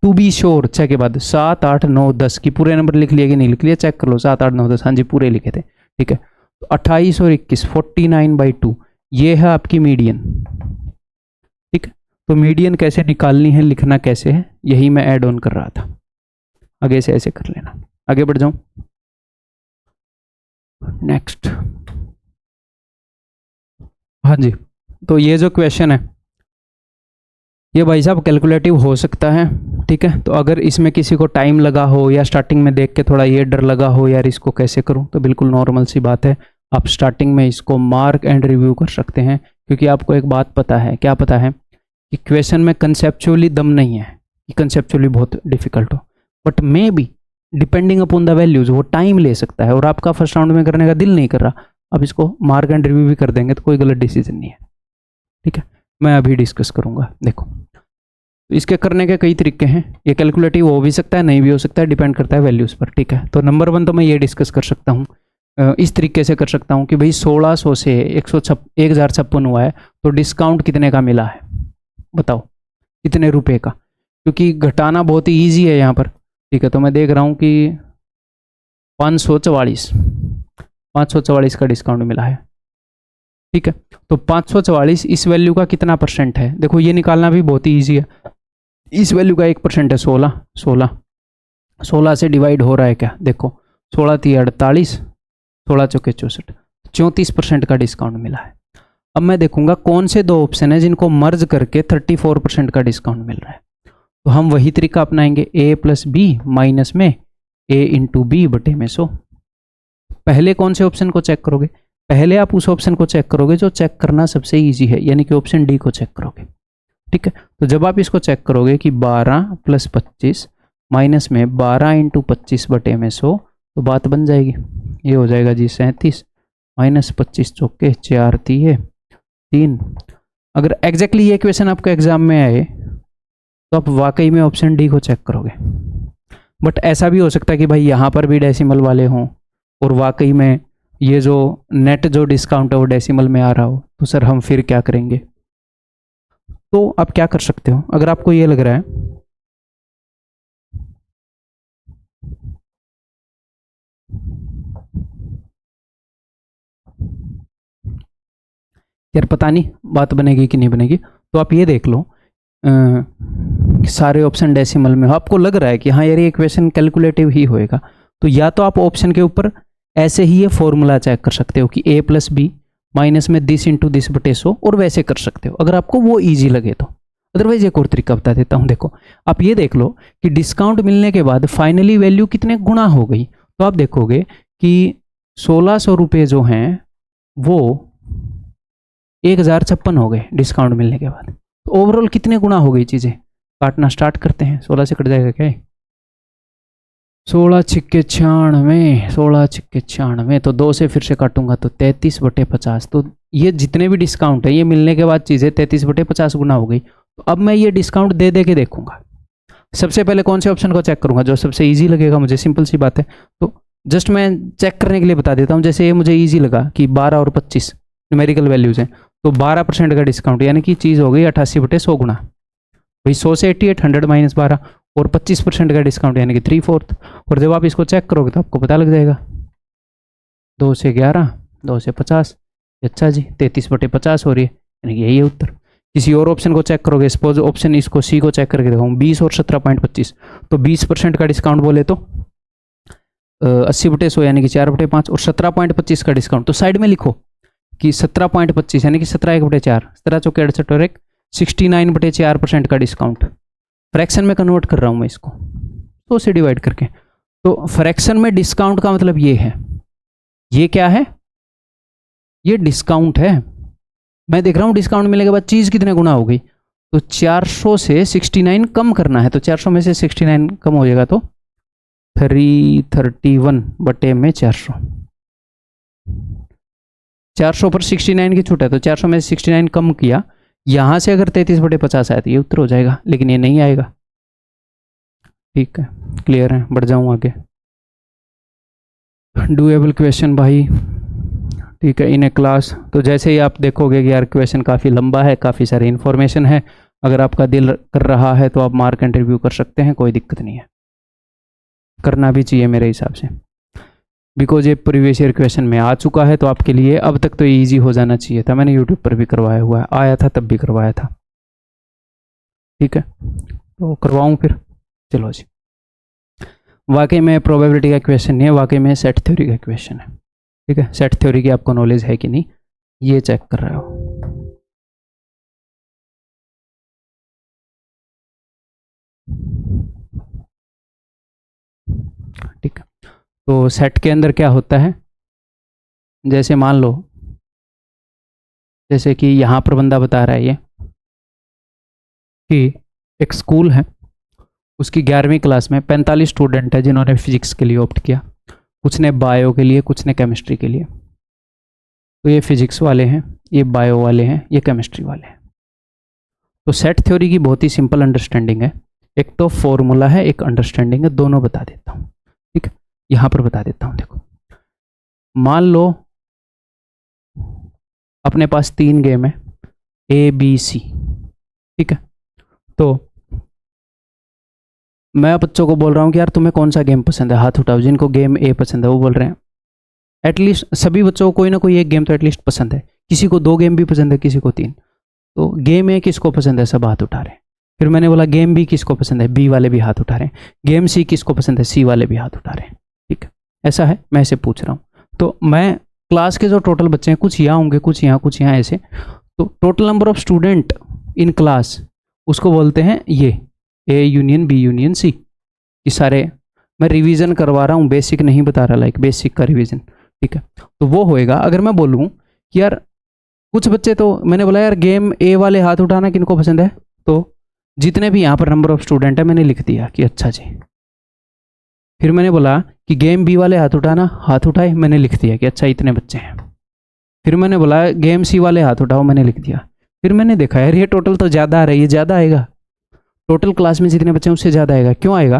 टू बी श्योर 6 के बाद 7, 8, 9, 10 की पूरे नंबर लिख लिए कि नहीं लिख लिए, चेक कर लो। 7, 8, 9, 10, हाँ जी पूरे लिखे थे। ठीक है, तो 28 और 21 49/2 ये है आपकी मीडियन। ठीक है, तो मीडियन कैसे निकालनी है, लिखना कैसे है, यही मैं ऐड ऑन कर रहा था। आगे से ऐसे कर लेना, आगे बढ़ जाऊं। नेक्स्ट, हाँ जी, तो ये जो क्वेश्चन है ये भाई साहब कैलकुलेटिव हो सकता है। ठीक है, तो अगर इसमें किसी को टाइम लगा हो या स्टार्टिंग में देख के थोड़ा ये डर लगा हो यार इसको कैसे करूं, तो बिल्कुल नॉर्मल सी बात है, आप स्टार्टिंग में इसको मार्क एंड रिव्यू कर सकते हैं, क्योंकि आपको एक बात पता है, क्या पता है कि क्वेश्चन में कंसेप्चुअली दम नहीं है कि कंसेप्चुअली बहुत डिफिकल्ट हो, but may be depending upon the values वो टाइम ले सकता है और आपका फर्स्ट राउंड में करने का दिल नहीं कर रहा, अब इसको मार्क एंड रिव्यू भी कर देंगे तो कोई गलत डिसीजन नहीं है। ठीक है, मैं अभी डिस्कस करूंगा। देखो, तो इसके करने के कई तरीके हैं, ये कैलकुलेटिव हो भी सकता है नहीं भी हो सकता है, डिपेंड करता है वैल्यूज़ पर। ठीक है, तो नंबर 1 तो मैं ये डिस्कस कर सकता हूँ, इस तरीके से कर सकता हूँ कि भाई 1600 से 1056 हुआ है तो डिस्काउंट कितने का मिला है, बताओ कितने रुपए का, क्योंकि घटाना बहुत ही ईजी है यहाँ पर। ठीक है, तो मैं देख रहा हूँ कि 544 का डिस्काउंट मिला है। ठीक है, तो 544 इस वैल्यू का कितना परसेंट है, देखो ये निकालना भी बहुत ही ईजी है। इस वैल्यू का 1% है 16 से डिवाइड हो रहा है क्या, देखो 16 × 48, 16 × 4 = 64, 34% का डिस्काउंट मिला है। अब मैं देखूंगा कौन से दो ऑप्शन है जिनको मर्ज करके 34% का डिस्काउंट मिल रहा है, तो हम वही तरीका अपनाएंगे, a + b माइनस में a × b/100। पहले कौन से ऑप्शन को चेक करोगे, पहले आप उस ऑप्शन को चेक करोगे जो चेक करना सबसे इजी है, यानी कि ऑप्शन डी को चेक करोगे। ठीक है, तो जब आप इसको चेक करोगे कि 12 + 25 माइनस में 12 × 25/100 तो बात बन जाएगी, ये हो जाएगा जी 37 माइनस 25 चौके 4 3। अगर एग्जैक्टली ये क्वेश्चन आपको एग्जाम में आए तो आप वाकई में ऑप्शन डी को चेक करोगे, बट ऐसा भी हो सकता है कि भाई यहाँ पर भी डेसिमल वाले हों और वाकई में ये जो नेट जो डिस्काउंट है वो डेसिमल में आ रहा हो, तो सर हम फिर क्या करेंगे। तो आप क्या कर सकते हो, अगर आपको ये लग रहा है यार पता नहीं बात बनेगी कि नहीं बनेगी, तो आप ये देख लो सारे ऑप्शन डेसिमल में हो, आपको लग रहा है कि हाँ यार ये क्वेश्चन कैलकुलेटिव ही होएगा, तो या तो आप ऑप्शन के ऊपर ऐसे ही ये फॉर्मूला चेक कर सकते हो कि a + b माइनस में दिस × दिस/100 और वैसे कर सकते हो अगर आपको वो ईजी लगे तो। अदरवाइज एक और तरीका बता देता हूँ, देखो आप ये देख लो कि डिस्काउंट मिलने के बाद फाइनली वैल्यू कितने गुना हो गई, तो आप देखोगे कि 1600 रुपये जो हैं वो 1056 हो गए डिस्काउंट मिलने के बाद, तो ओवरऑल कितने गुना हो गई चीज़ें। काटना स्टार्ट करते हैं, 16 से कट जाएगा क्या, 16 × 96, 16 × 96, तो 2 से फिर से काटूंगा तो 33/50, तो ये जितने भी डिस्काउंट है ये मिलने के बाद चीज़ें 33/50 गुना हो गई। तो अब मैं ये डिस्काउंट दे के देखूंगा, सबसे पहले कौन से ऑप्शन को चेक करूंगा? जो सबसे इजी लगेगा मुझे, सिंपल सी बात है। तो जस्ट मैं चेक करने के लिए बता देता हूँ। जैसे ये मुझे इजी लगा कि 12 और 25 न्यूमेरिकल वैल्यूज हैं, तो 12% का डिस्काउंट, यानी कि चीज़ हो गई 88/100 गुना। भाई 100 से 88, 100 माइनस 12, और 25% का डिस्काउंट यानी कि 3/4। और जब आप इसको चेक करोगे तो आपको पता लग जाएगा, 2 से 11, 2 से 50, अच्छा जी 33/50 हो रही है, यानी कि यही है उत्तर। किसी और ऑप्शन को चेक करोगे, सपोज ऑप्शन इसको सी को चेक करके दिखाऊँ, 20 और 17.25, तो 20% का डिस्काउंट बोले तो 80/100 यानी कि 4/5, और 17.25 का डिस्काउंट तो साइड में लिखो कि 17.25 यानी कि 17/1/4, 17 चौके 68 और 1 69/4% का डिस्काउंट। फ्रैक्शन में कन्वर्ट कर रहा हूँ मैं इसको 100 से डिवाइड करके। तो फ्रैक्शन में डिस्काउंट का मतलब ये है, ये क्या है? ये डिस्काउंट है। मैं देख रहा हूँ डिस्काउंट मिलने के बाद चीज़ कितने गुना हो गई, तो 400 से 69 कम करना है, तो 400 में से 69 कम हो जाएगा तो 331 में 400, 400 पर 69 की छूट है, तो 400 में से 69 कम किया, यहां से अगर 33/50 आया तो ये उत्तर हो जाएगा, लेकिन ये नहीं आएगा। ठीक है, क्लियर है? बढ़ जाऊं आगे। डूएबल क्वेश्चन भाई, ठीक है, इन ए क्लास। तो जैसे ही आप देखोगे कि यार क्वेश्चन काफ़ी लंबा है, काफ़ी सारी इन्फॉर्मेशन है, अगर आपका दिल कर रहा है तो आप मार्क एंड रिव्यू कर सकते हैं, कोई दिक्कत नहीं है, करना भी चाहिए मेरे हिसाब से, बिकॉज ये प्रीवियस ईयर क्वेश्चन में आ चुका है, तो आपके लिए अब तक तो ईजी हो जाना चाहिए था। मैंने यूट्यूब पर भी करवाया हुआ है, आया था तब भी करवाया था। ठीक है, तो करवाऊँ फिर? चलो जी। वाकई में प्रोबेबिलिटी का क्वेश्चन नहीं है, वाकई में सेट थ्योरी का क्वेश्चन है। ठीक है, सेट थ्योरी की आपको नॉलेज है कि नहीं, ये चेक कर रहे हो। ठीक है, तो सेट के अंदर क्या होता है, जैसे मान लो, जैसे कि यहाँ पर बंदा बता रहा है ये कि एक स्कूल है, उसकी 11वीं क्लास में 45 स्टूडेंट है जिन्होंने फिजिक्स के लिए ऑप्ट किया, कुछ ने बायो के लिए, कुछ ने केमिस्ट्री के लिए। तो ये फिजिक्स वाले हैं, ये बायो वाले हैं, ये केमिस्ट्री वाले हैं। तो सेट थ्योरी की बहुत ही सिंपल अंडरस्टैंडिंग है, एक तो फॉर्मूला है, एक अंडरस्टैंडिंग है, दोनों बता देता हूँ। ठीक है, यहाँ पर बता देता हूँ। देखो, मान लो अपने पास 3 गेम है, ए बी सी। ठीक है, तो मैं बच्चों को बोल रहा हूँ कि यार तुम्हें कौन सा गेम पसंद है, हाथ उठाओ जिनको गेम ए पसंद है। वो बोल रहे हैं, एटलीस्ट सभी बच्चों को कोई ना कोई एक गेम तो एटलीस्ट पसंद है, किसी को 2 गेम भी पसंद है, किसी को 3। तो गेम ए किसको पसंद है, सब हाथ उठा रहे हैं। फिर मैंने बोला गेम बी किसको पसंद है, बी वाले भी हाथ उठा रहे हैं। गेम सी किसको पसंद है, सी वाले भी हाथ उठा रहे हैं। ठीक है, ऐसा है, मैं इसे पूछ रहा हूँ। तो मैं क्लास के जो टोटल बच्चे हैं, कुछ यहाँ होंगे, कुछ यहाँ, कुछ यहाँ, ऐसे, तो total number of student in class, उसको बोलते हैं ये A union B union C. ये सारे मैं रिवीजन करवा रहा हूँ, बेसिक नहीं बता रहा, लाइक बेसिक का रिवीजन। ठीक है, तो वो होएगा। अगर मैं बोलूँ कि यार कुछ बच्चे, तो मैंने बोला यार गेम ए वाले हाथ उठाना किनको पसंद है, तो जितने भी यहाँ पर नंबर ऑफ स्टूडेंट है मैंने लिख दिया कि अच्छा जी। फिर मैंने बोला कि गेम बी वाले हाथ उठाना, हाथ उठाए, मैंने लिख दिया कि अच्छा इतने बच्चे हैं। फिर मैंने बोला गेम सी वाले हाथ उठाओ, मैंने लिख दिया। फिर मैंने देखा यार ये टोटल तो ज़्यादा आ रहा है, ये ज़्यादा आएगा, टोटल क्लास में जितने बच्चे हैं उससे ज़्यादा आएगा। क्यों आएगा?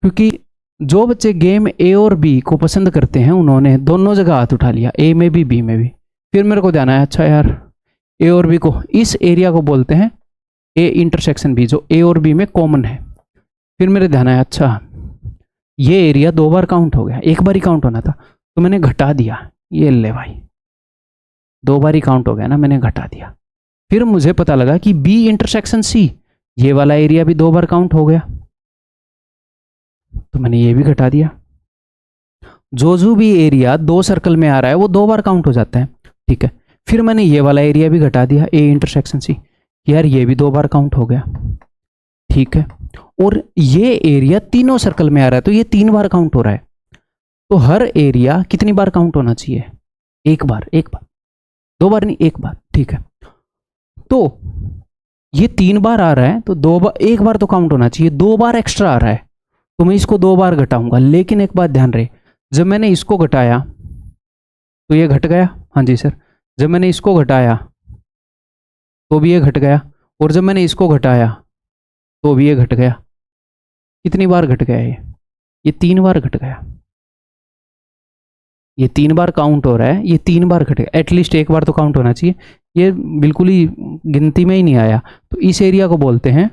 क्योंकि जो बच्चे गेम ए और बी को पसंद करते हैं उन्होंने दोनों जगह हाथ उठा लिया, ए में भी बी में भी। फिर मेरे को ध्यान आया, अच्छा यार ए और बी को, इस एरिया को बोलते हैं ए इंटरसेक्शन बी, जो ए और बी में कॉमन है। फिर मेरे ध्यान आया, अच्छा ये एरिया 2 बार काउंट हो गया, एक बार ही काउंट होना था, तो मैंने घटा दिया। ये ले भाई 2 बार ही काउंट हो गया ना, मैंने घटा दिया। फिर मुझे पता लगा कि बी इंटरसेक्शन सी, ये वाला एरिया भी 2 बार काउंट हो गया, तो मैंने ये भी घटा दिया। जो भी एरिया 2 सर्कल में आ रहा है वो 2 बार काउंट हो जाता है। ठीक है, फिर मैंने ये वाला एरिया भी घटा दिया, ए इंटरसेक्शन सी, यार ये भी 2 बार काउंट हो गया। ठीक है, और ये एरिया तीनों सर्कल में आ रहा है, तो ये 3 बार काउंट हो रहा है। तो हर एरिया कितनी बार काउंट होना चाहिए? 1 बार, 1 बार, 2 बार नहीं, 1 बार। ठीक है, तो ये 3 बार आ रहा है, तो 2 बार, 1 बार तो काउंट होना चाहिए, 2 बार एक्स्ट्रा आ रहा है, तो मैं इसको 2 बार घटाऊंगा। लेकिन एक बात ध्यान रहे, जब मैंने इसको घटाया तो ये घट गया, हाँ जी सर, जब मैंने इसको घटाया तो भी ये घट गया, और जब मैंने इसको घटाया तो भी ये घट गया। कितनी बार घट गया ये 3 बार घट गया, ये 3 बार काउंट हो रहा है, ये 3 बार घट गया, एटलीस्ट एक बार तो काउंट होना चाहिए, ये बिल्कुल ही गिनती में ही नहीं आया। तो इस एरिया को बोलते हैं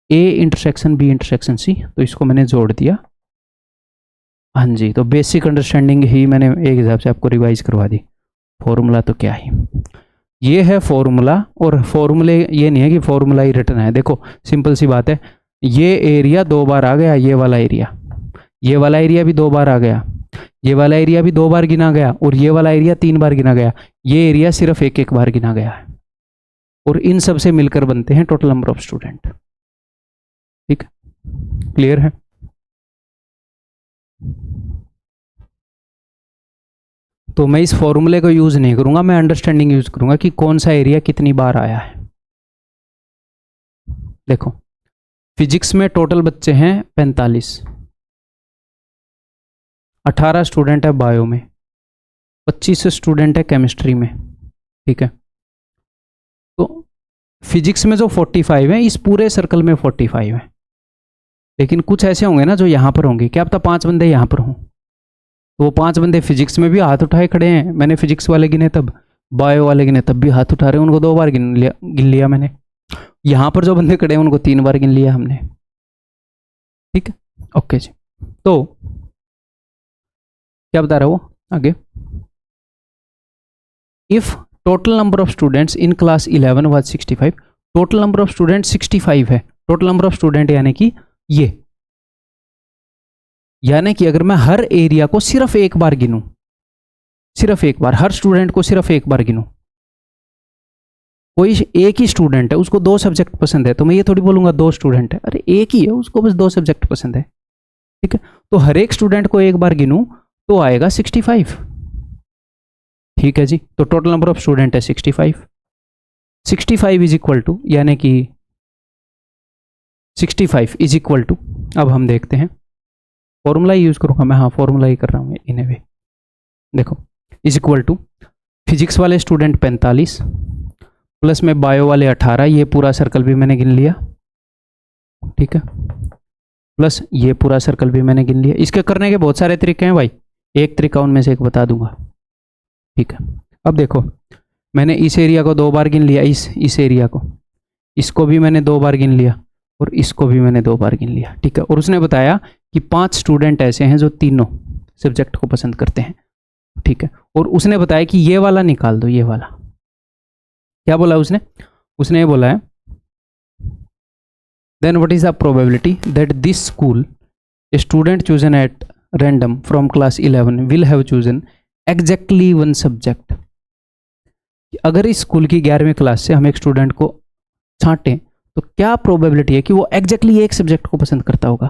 A intersection B intersection C, तो इसको मैंने जोड़ दिया। हाँ जी, तो बेसिक अंडरस्टैंडिंग ही मैंने एक हिसाब से आपको रिवाइज करवा दी। फॉर्मूला तो क्या ही, ये है फॉर्मूला, और फॉर्मूले ये नहीं है कि फॉर्मूला ही रिटर्न है। देखो सिंपल सी बात है, ये एरिया 2 बार आ गया, ये वाला एरिया, ये वाला एरिया भी 2 बार आ गया, ये वाला एरिया भी 2 बार गिना गया, और ये वाला एरिया 3 बार गिना गया, ये एरिया सिर्फ एक बार गिना गया है, और इन सब से मिलकर बनते हैं टोटल नंबर ऑफ स्टूडेंट। ठीक, क्लियर है? तो मैं इस फॉर्मूले को यूज नहीं करूंगा, मैं अंडरस्टैंडिंग यूज करूंगा कि कौन सा एरिया कितनी बार आया है। देखो फिजिक्स में टोटल बच्चे हैं 45, 18 स्टूडेंट है बायो में, 25 स्टूडेंट है केमिस्ट्री में। ठीक है, तो फिजिक्स में जो 45 है, इस पूरे सर्कल में 45 है, लेकिन कुछ ऐसे होंगे ना जो यहां पर होंगे, क्या पता 5 बंदे यहां पर हों, तो वो 5 बंदे फिजिक्स में भी हाथ उठाए खड़े हैं, मैंने फिजिक्स वाले गिने तब, बायो वाले गिने तब भी हाथ उठा रहे हैं, उनको 2 बार गिन लिया मैंने। यहां पर जो बंदे खड़े हैं उनको 3 बार गिन लिया हमने। ठीक है, ओके जी। तो क्या बता रहा हूं आगे, if total number of students in class 11 was 65, total number of student 65 है, टोटल नंबर ऑफ स्टूडेंट यानी कि ये, यानी कि अगर मैं हर एरिया को सिर्फ एक बार गिनूं, सिर्फ एक बार, हर स्टूडेंट को सिर्फ एक बार गिनूं, कोई एक ही स्टूडेंट है उसको 2 सब्जेक्ट पसंद है, तो मैं ये थोड़ी बोलूंगा 2 स्टूडेंट है, अरे एक ही है उसको बस 2 सब्जेक्ट पसंद है। ठीक है, तो हर एक स्टूडेंट को एक बार गिनूं तो आएगा 65। ठीक है जी, तो टोटल नंबर ऑफ स्टूडेंट है 65, 65 इज इक्वल टू, यानी कि 65 इज इक्वल टू, अब हम देखते हैं, फॉर्मूला ही यूज करूंगा मैं, हाँ फॉर्मूला ही कर रहा हूँ इन ए वे। देखो इज इक्वल टू फिजिक्स वाले स्टूडेंट 45 प्लस में बायो वाले 18, ये पूरा सर्कल भी मैंने गिन लिया। ठीक है, प्लस ये पूरा सर्कल भी मैंने गिन लिया। इसके करने के बहुत सारे तरीके हैं भाई, एक तरीका उनमें से एक बता दूंगा। ठीक है, अब देखो मैंने इस एरिया को 2 बार गिन लिया, इस एरिया को, इसको भी मैंने 2 बार गिन लिया, और इसको भी मैंने 2 बार गिन लिया। ठीक है, और उसने बताया कि 5 स्टूडेंट ऐसे हैं जो तीनों सब्जेक्ट को पसंद करते हैं। ठीक है, और उसने बताया कि ये वाला निकाल दो, ये वाला, क्या बोला उसने, उसने ये बोला है then what is the probability that this school a student chosen at random from class 11 will have chosen exactly 1 subject. अगर इस स्कूल की 11वीं क्लास से हम एक स्टूडेंट को छांटें तो क्या प्रोबेबिलिटी है कि वो एग्जैक्टली एक सब्जेक्ट को पसंद करता होगा।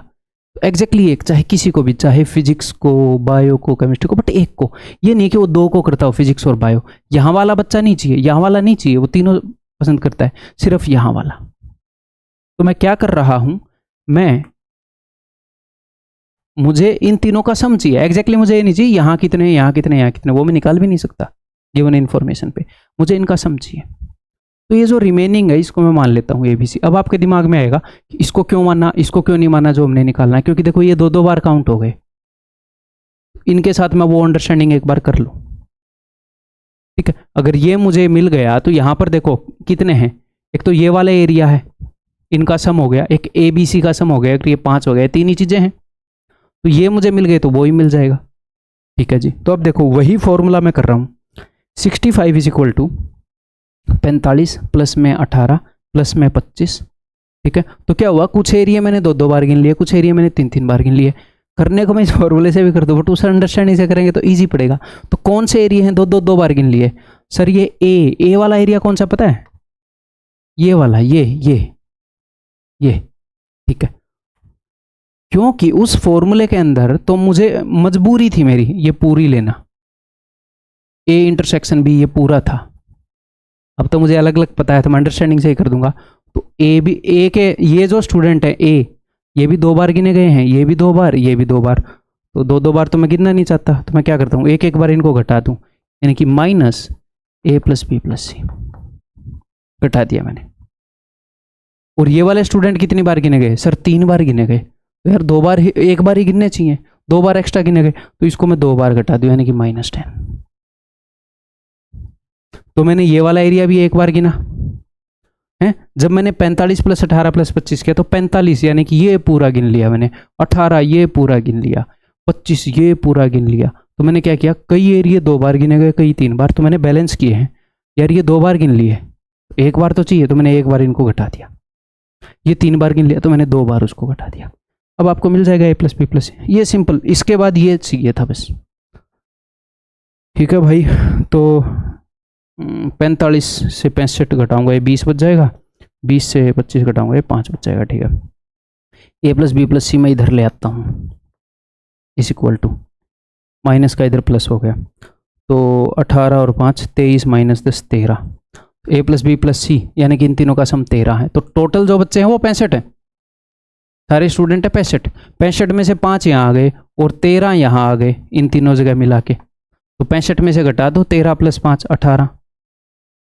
तो एग्जैक्टली एक, चाहे किसी को भी, चाहे फिजिक्स को, बायो को, केमिस्ट्री को, बट एक को, ये नहीं कि वो 2 को करता हो, फिजिक्स और बायो। यहाँ वाला बच्चा नहीं चाहिए, यहाँ वाला नहीं चाहिए, वो तीनों पसंद करता है, सिर्फ यहाँ वाला। तो मैं क्या कर रहा हूं, मुझे इन तीनों का सम चाहिए, एग्जैक्टली मुझे ये नहीं चाहिए यहाँ कितने, यहाँ कितने, यहाँ कितने, वो मैं निकाल भी नहीं सकता गिवन इन्फॉर्मेशन पे, मुझे इनका सम चाहिए। तो ये जो रिमेनिंग है इसको मैं मान लेता हूँ ABC। अब आपके दिमाग में आएगा कि इसको क्यों मानना, इसको क्यों नहीं मानना जो हमने निकालना है, क्योंकि देखो ये 2-2 बार काउंट हो गए, इनके साथ मैं वो अंडरस्टैंडिंग एक बार कर लूँ। ठीक है, अगर ये मुझे मिल गया तो यहाँ पर देखो कितने हैं, एक तो ये वाला एरिया है, इनका सम हो गया, एक ABC का सम हो गया, ये 5 हो गया, 3 ही चीजें हैं, तो ये मुझे मिल गए तो वो ही मिल जाएगा। ठीक है जी, तो अब देखो वही फॉर्मूला मैं कर रहा हूँ, 65 इज इक्वल टू 45 प्लस में 18 प्लस में 25। ठीक है, तो क्या हुआ, कुछ एरिया मैंने 2-2 बार गिन लिए, कुछ एरिया मैंने 3-3 बार गिन लिए। करने को मैं इस फॉर्मूले से भी कर दूँ, बट उस अंडरस्टैंडिंग से करेंगे तो ईजी पड़ेगा। तो कौन से एरिया हैं 2-2 बार गिन लिए, सर ये ए वाला एरिया कौन सा पता है, ये वाला, ये। ठीक है, क्योंकि उस फॉर्मूले के अंदर तो मुझे मजबूरी थी मेरी ये पूरी लेना, ए इंटरसेक्शन भी ये पूरा था। अब तो मुझे अलग अलग पता है तो मैं अंडरस्टैंडिंग से ही कर दूंगा। तो ए के ये जो स्टूडेंट है ए, ये भी 2 बार गिने गए हैं, ये भी 2 बार, ये भी 2 बार, तो 2-2 बार तो मैं गिनना नहीं चाहता, तो मैं क्या करता हूँ, एक बार इनको घटा दूँ, यानी कि माइनस A + B + C घटा दिया मैंने। और ये वाले स्टूडेंट कितनी बार गिने गए, सर 3 बार गिने गए, तो यार दो बार एक बार ही गिनने चाहिए, 2 बार एक्स्ट्रा गिने गए, तो इसको मैं 2 बार घटा दूं यानी कि -10। तो मैंने ये वाला एरिया भी एक बार गिना है। जब मैंने 45 + 18 + 25 किया तो 45 यानी कि ये पूरा गिन लिया मैंने, 18 ये पूरा गिन लिया, 25 ये पूरा गिन लिया। तो मैंने क्या किया, कई एरिया 2 बार गिने गए, कई 3 बार, तो मैंने बैलेंस किए हैं। यार ये 2 बार गिन लिए, एक बार तो चाहिए, तो मैंने एक बार इनको घटा दिया। ये 3 बार गिन लिया तो मैंने 2 बार उसको घटा दिया। अब आपको मिल जाएगा a + b + c। ये सिंपल, इसके बाद ये चाहिए था बस। ठीक है भाई, तो 45 से 65 घटाऊंगा, ये 20 बच जाएगा, 20 से 25 घटाऊंगा, ये 5 बच जाएगा। ठीक है, a + b + c मैं इधर ले आता हूँ, = माइनस का इधर प्लस हो गया, तो 18 और 5 23 - 10 13। a + b + c यानी कि इन तीनों का सम 13 है। तो टोटल जो बच्चे हैं वो 65 है, सारे स्टूडेंट है 65। 65 में से 5 यहाँ आ गए और 13 यहाँ आ गए, इन तीनों जगह मिला के। तो 65 में से घटा दो, 13 + 5 18,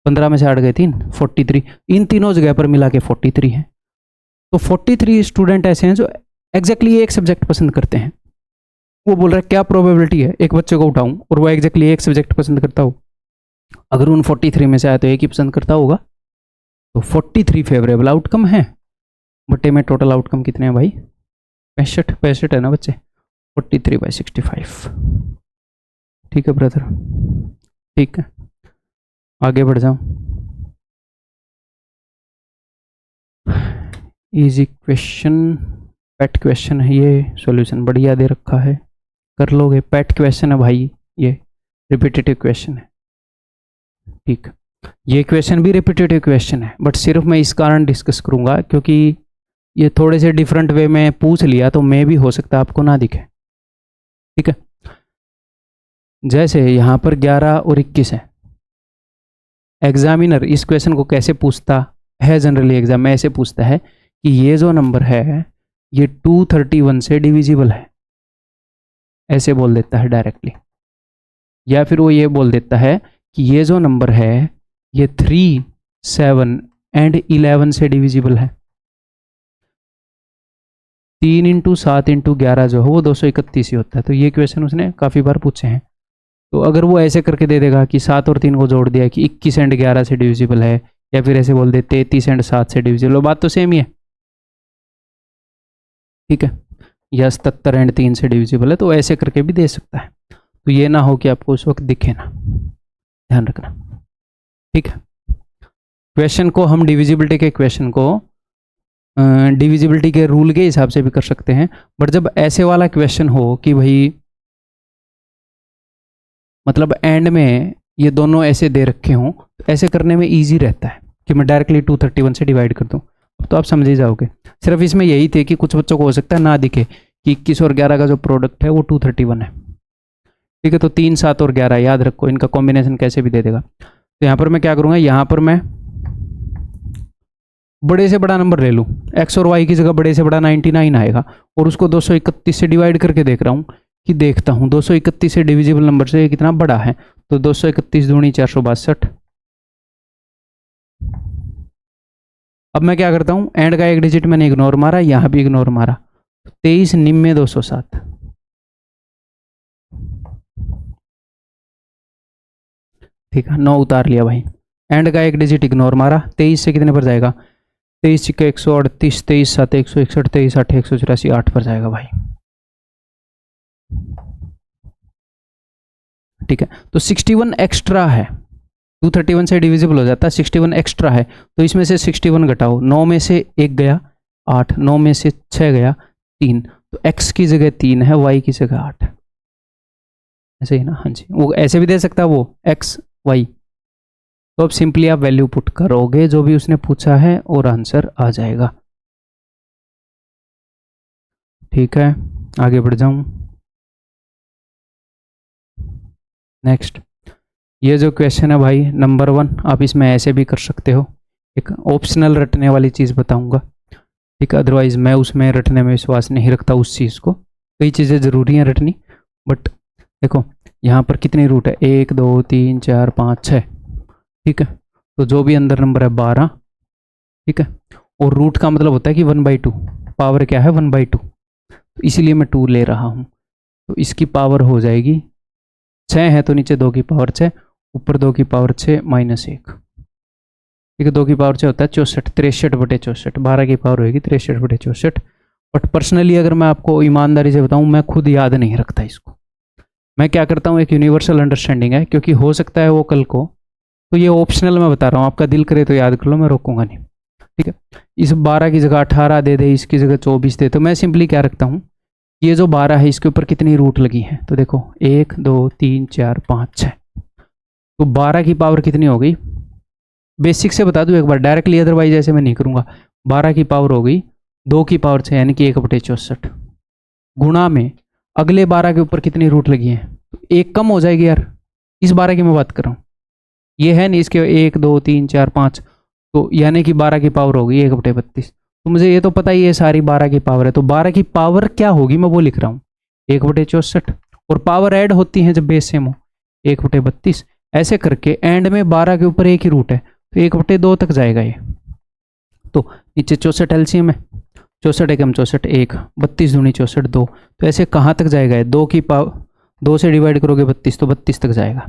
15 में से 8 गए 3 43, इन तीनों जगह पर मिला के 43 है। तो 43 स्टूडेंट ऐसे हैं जो एग्जैक्टली एक सब्जेक्ट पसंद करते हैं। वो बोल रहा है क्या प्रोबेबिलिटी है एक बच्चे को उठाऊं और वो एग्जैक्टली एक सब्जेक्ट पसंद करता हो। अगर उन 43 में से आया तो एक ही पसंद करता होगा, तो 43 फेवरेबल आउटकम है। बटे में टोटल आउटकम कितने हैं भाई, 65 है ना बच्चे, 43/65। ठीक है ब्रदर, ठीक है, आगे बढ़ जाऊं। इजी क्वेश्चन, पेट क्वेश्चन है ये, सॉल्यूशन बढ़िया दे रखा है, कर लोगे। पेट क्वेश्चन है भाई, ये रिपीटेटिव क्वेश्चन है। ठीक, ये क्वेश्चन भी रिपीटेटिव क्वेश्चन है, बट सिर्फ मैं इस कारण डिस्कस करूंगा क्योंकि ये थोड़े से डिफरेंट वे में पूछ लिया, तो मैं भी हो सकता है आपको ना दिखे। ठीक है, जैसे यहाँ पर 11 और 21 है। एग्जामिनर इस क्वेश्चन को कैसे पूछता है, जनरली एग्जाम में ऐसे पूछता है कि ये जो नंबर है ये 231 से डिविजिबल है, ऐसे बोल देता है डायरेक्टली। या फिर वो ये बोल देता है कि ये जो नंबर है ये 3, 7 एंड 11 से डिविजिबल है। 3 × 7 × 11 जो है वो 231 ही होता है। तो ये क्वेश्चन उसने काफ़ी बार पूछे हैं। तो अगर वो ऐसे करके दे देगा कि 7 और 3 को जोड़ दिया कि 21 एंड 11 से डिविजिबल है, या फिर ऐसे बोल दे 33 एंड 7 से डिविजिबल, बात तो सेम ही है। ठीक है, या 77 एंड 3 से डिविजिबल है, तो ऐसे करके भी दे सकता है। तो ये ना हो कि आपको उस वक्त दिखे ना, ध्यान रखना। ठीक है, क्वेश्चन को हम डिविजिबिलिटी के क्वेश्चन को डिविजिबिलिटी के रूल के हिसाब से भी कर सकते हैं, बट जब ऐसे वाला क्वेश्चन हो कि भाई मतलब एंड में ये दोनों ऐसे दे रखे हों, तो ऐसे करने में इजी रहता है कि मैं डायरेक्टली 231 से डिवाइड कर दूं, तो आप समझ ही जाओगे। सिर्फ इसमें यही थे कि कुछ बच्चों को हो सकता है ना दिखे कि 21 और 11 का जो प्रोडक्ट है वो 231 है। ठीक है, तो 3, 7 और 11 याद रखो, इनका कॉम्बिनेशन कैसे भी दे देगा। तो यहाँ पर मैं क्या करूँगा, यहाँ पर मैं बड़े से बड़ा नंबर ले लूँ, एक्स और वाई की जगह बड़े से बड़ा 99 आएगा, और उसको 231 से डिवाइड करके देख रहा हूँ कि देखता हूँ 231 से डिविजिबल नंबर से कितना बड़ा है। तो 231 दूनी 462। अब मैं क्या करता हूँ, एंड का एक डिजिट मैंने इग्नोर मारा, यहाँ भी इग्नोर मारा, 23 निम्न 207। ठीक है, 9 उतार लिया भाई, एंड का एक डिजिट इग्नोर मारा, 23 से कितने पर जाएगा, 23 × 138, 23 × 7 161, 23 × 8 184, 8 पर जाएगा भाई। ठीक है, तो 61 एक्स्ट्रा है, 231 से डिविजिबल हो जाता है, 61 एक्स्ट्रा है, तो इसमें से 61 घटाओ, 9 में से 1 गया 8, 9 में से 6 गया 3, तो x की जगह 3 है, y की जगह 8, ऐसे ही ना। हाँ जी, वो ऐसे भी दे सकता है वो x y। तो अब सिंपली आप वैल्यू पुट करोगे जो भी उसने पूछा है और आंसर आ जाएगा। ठीक है, आगे बढ़ जाऊं। नेक्स्ट, ये जो क्वेश्चन है भाई नंबर 1, आप इसमें ऐसे भी कर सकते हो, एक ऑप्शनल रटने वाली चीज़ बताऊंगा। ठीक है, अदरवाइज मैं उसमें रटने में विश्वास नहीं रखता उस चीज़ को। कई चीज़ें ज़रूरी हैं रटनी, बट देखो यहाँ पर कितनी रूट है, 1 2 3 4 5 6। ठीक है, तो जो भी अंदर नंबर है 12। ठीक है, और रूट का मतलब होता है कि 1/2, पावर क्या है 1/2। तो इसीलिए मैं 2 ले रहा हूँ। तो इसकी पावर हो जाएगी 6 है तो नीचे 2 की पावर 6, ऊपर 2 की पावर 6 माइनस 1। ठीक है, 2 की पावर 6 होता है 64, 63/64, 12 की पावर होगी 63/64। बट पर्सनली अगर मैं आपको ईमानदारी से बताऊं, मैं खुद याद नहीं रखता इसको। मैं क्या करता हूँ, एक यूनिवर्सल अंडरस्टैंडिंग है, क्योंकि हो सकता है वो कल को, तो ये ऑप्शनल मैं बता रहा हूँ, आपका दिल करे तो याद कर लो, मैं रोकूंगा नहीं। ठीक है, इस 12 की जगह 18 दे दे, इसकी जगह 24 दे, तो मैं सिंपली क्या रखता हूँ, ये जो 12 है इसके ऊपर कितनी रूट लगी है, तो देखो 1 2 3 4 5 6, तो 12 की पावर कितनी हो गई, बेसिक से बता दूं एक बार डायरेक्टली, अदरवाइज ऐसे मैं नहीं करूंगा। 12 की पावर हो गई 2 की पावर 6 यानी कि 1/64, गुणा में अगले 12 के ऊपर कितनी रूट लगी है, तो एक कम हो जाएगी यार, इस 12 की मैं बात कर रहा हूँ, ये है नहीं, इसके 1 2 3 4 5, तो यानी कि 12 की पावर होगी 1/32। तो मुझे ये तो पता ही है सारी 12 की पावर है, तो 12 की पावर क्या होगी मैं वो लिख रहा हूँ 1/64, और पावर ऐड होती है जब बेस सेम हो 1/32, ऐसे करके एंड में 12 के ऊपर एक ही रूट है, तो 1/2 तक जाएगा ये। तो नीचे 64 एलसीएम है, 64 एकम 64 1, 32 दूनी 64 2, तो ऐसे कहाँ तक जाएगा ये, 2 की पावर 2 से डिवाइड करोगे 32, तो 32 तक जाएगा।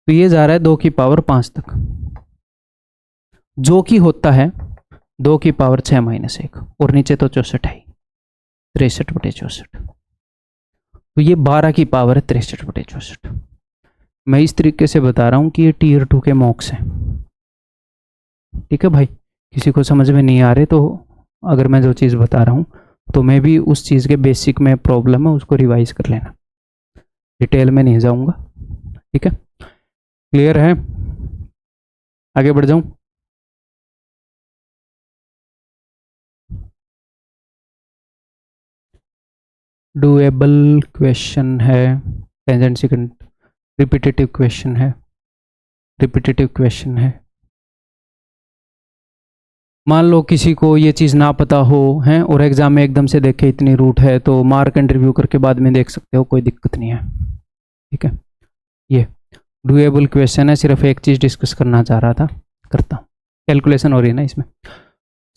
तो ये जा रहा है 2 की पावर 5 तक, जो कि होता है 2 की पावर 6 माइनस 1, और नीचे तो 64 है 63/64, तो ये 12 की पावर है 63/64। मैं इस तरीके से बता रहा हूँ कि ये टीयर 2 के मॉक्स हैं। ठीक है भाई, किसी को समझ में नहीं आ रहे तो अगर मैं जो चीज़ बता रहा हूँ तो मैं भी उस चीज़ के बेसिक में प्रॉब्लम है उसको रिवाइज कर लेना, डिटेल में नहीं जाऊँगा। ठीक है, क्लियर है, आगे बढ़ जाऊँ। डूएबल क्वेश्चन है, टेंजेंट सेकंड, रिपीटेटिव क्वेश्चन है, रिपीटेटिव क्वेश्चन है। मान लो किसी को ये चीज़ ना पता हो हैं और एग्जाम में एकदम से देखे इतनी रूट है, तो मार्क एंड रिव्यू करके बाद में देख सकते हो, कोई दिक्कत नहीं है। ठीक है, ये डूएबल क्वेश्चन है, सिर्फ एक चीज़ डिस्कस करना चाह रहा था, करता हूँ। कैलकुलेशन हो रही है ना इसमें।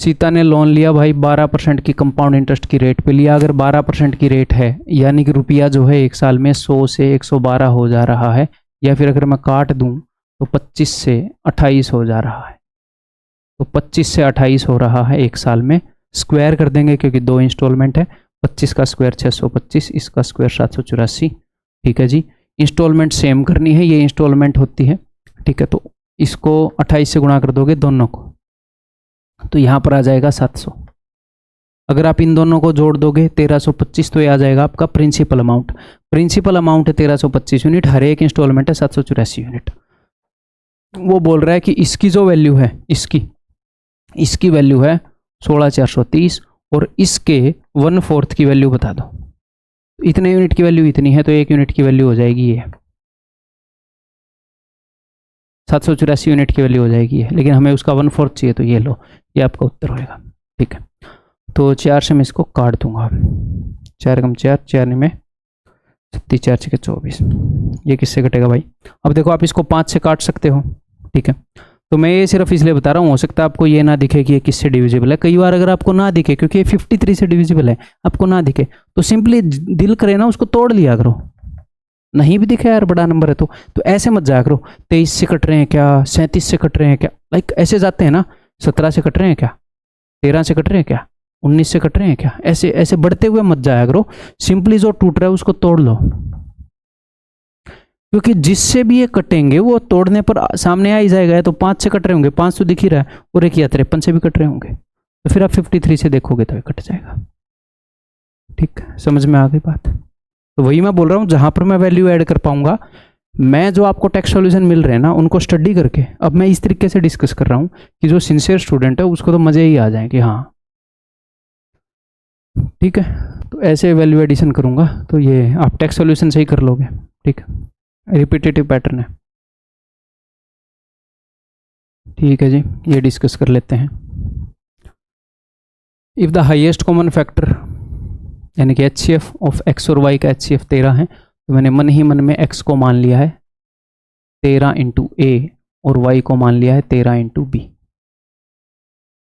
सीता ने लोन लिया भाई 12% की कंपाउंड इंटरेस्ट की रेट पे लिया। अगर 12% की रेट है यानी कि रुपया जो है एक साल में 100 से 112 हो जा रहा है, या फिर अगर मैं काट दूं तो 25 से 28 हो जा रहा है, तो 25 से 28 हो रहा है एक साल में। स्क्वायर कर देंगे क्योंकि 2 इंस्टॉलमेंट है, 25 का स्क्वायर 625, इसका स्क्वायर 784। ठीक है जी, इंस्टॉलमेंट सेम करनी है, ये इंस्टॉलमेंट होती है। ठीक है, तो इसको 28 से गुणा कर दोगे दोनों को, तो यहाँ पर आ जाएगा 700। अगर आप इन दोनों को जोड़ दोगे 1325, तो ये आ जाएगा आपका प्रिंसिपल अमाउंट। प्रिंसिपल अमाउंट है 1325 यूनिट, हर एक इंस्टॉलमेंट है 784 यूनिट। वो बोल रहा है कि इसकी जो वैल्यू है, इसकी वैल्यू है 16430, और इसके 1/4 की वैल्यू बता दो। इतने यूनिट की वैल्यू इतनी है, तो 1 यूनिट की वैल्यू हो जाएगी ये 784 यूनिट की वैल्यू हो जाएगी है, लेकिन हमें उसका 1/4 चाहिए, तो ये लो, ये आपका उत्तर होएगा। ठीक है, तो 4 से मैं इसको काट दूंगा, 4 कम 4, 4 में 36, 4 6 24, ये किससे कटेगा भाई। अब देखो आप इसको 5 से काट सकते हो। ठीक है, तो मैं ये सिर्फ इसलिए बता रहा हूँ, हो सकता है आपको ये ना दिखे कि ये किससे डिविजिबल है। कई बार अगर आपको ना दिखे, क्योंकि ये 53 से डिविजिबल है, आपको ना दिखे तो सिंपली दिल करे ना उसको तोड़ लिया करो। नहीं भी दिखे यार बड़ा नंबर है तो ऐसे मत जाया करो 23 से कट रहे हैं क्या, 37 से कट रहे हैं क्या, लाइक ऐसे जाते हैं ना, 17 से कट रहे हैं क्या, 13 से कट रहे हैं क्या, 19 से कट रहे हैं क्या, ऐसे ऐसे बढ़ते हुए मत जाया करो। सिंपली जो टूट रहा है उसको तोड़ लो, क्योंकि जिससे भी ये कटेंगे वो तोड़ने पर सामने आ ही जाएगा। तो 5 से कट रहे होंगे, 5 तो दिख ही रहा है, और एक या 53 से भी कट रहे होंगे, तो फिर आप 53 से देखोगे तो ये कट जाएगा। ठीक, समझ में आ गई बात। तो वही मैं बोल रहा हूँ, जहां पर मैं वैल्यू ऐड कर पाऊंगा, मैं जो आपको टेक्स्ट सॉल्यूशन मिल रहे हैं ना, उनको स्टडी करके अब मैं इस तरीके से डिस्कस कर रहा हूँ कि जो सिंसियर स्टूडेंट है उसको तो मजे ही आ जाए कि हाँ। ठीक है, तो ऐसे वैल्यू एडिशन करूंगा, तो ये आप टेक्स्ट सॉल्यूशन से ही कर लोगे। ठीक है, रिपीटेटिव पैटर्न है। ठीक है जी, ये डिस्कस कर लेते हैं। If the highest common factor यानी कि HCF ऑफ x और y का HCF 13 है, तो मैंने मन ही मन में x को मान लिया है 13 इंटू ए और y को मान लिया है 13 इंटू बी,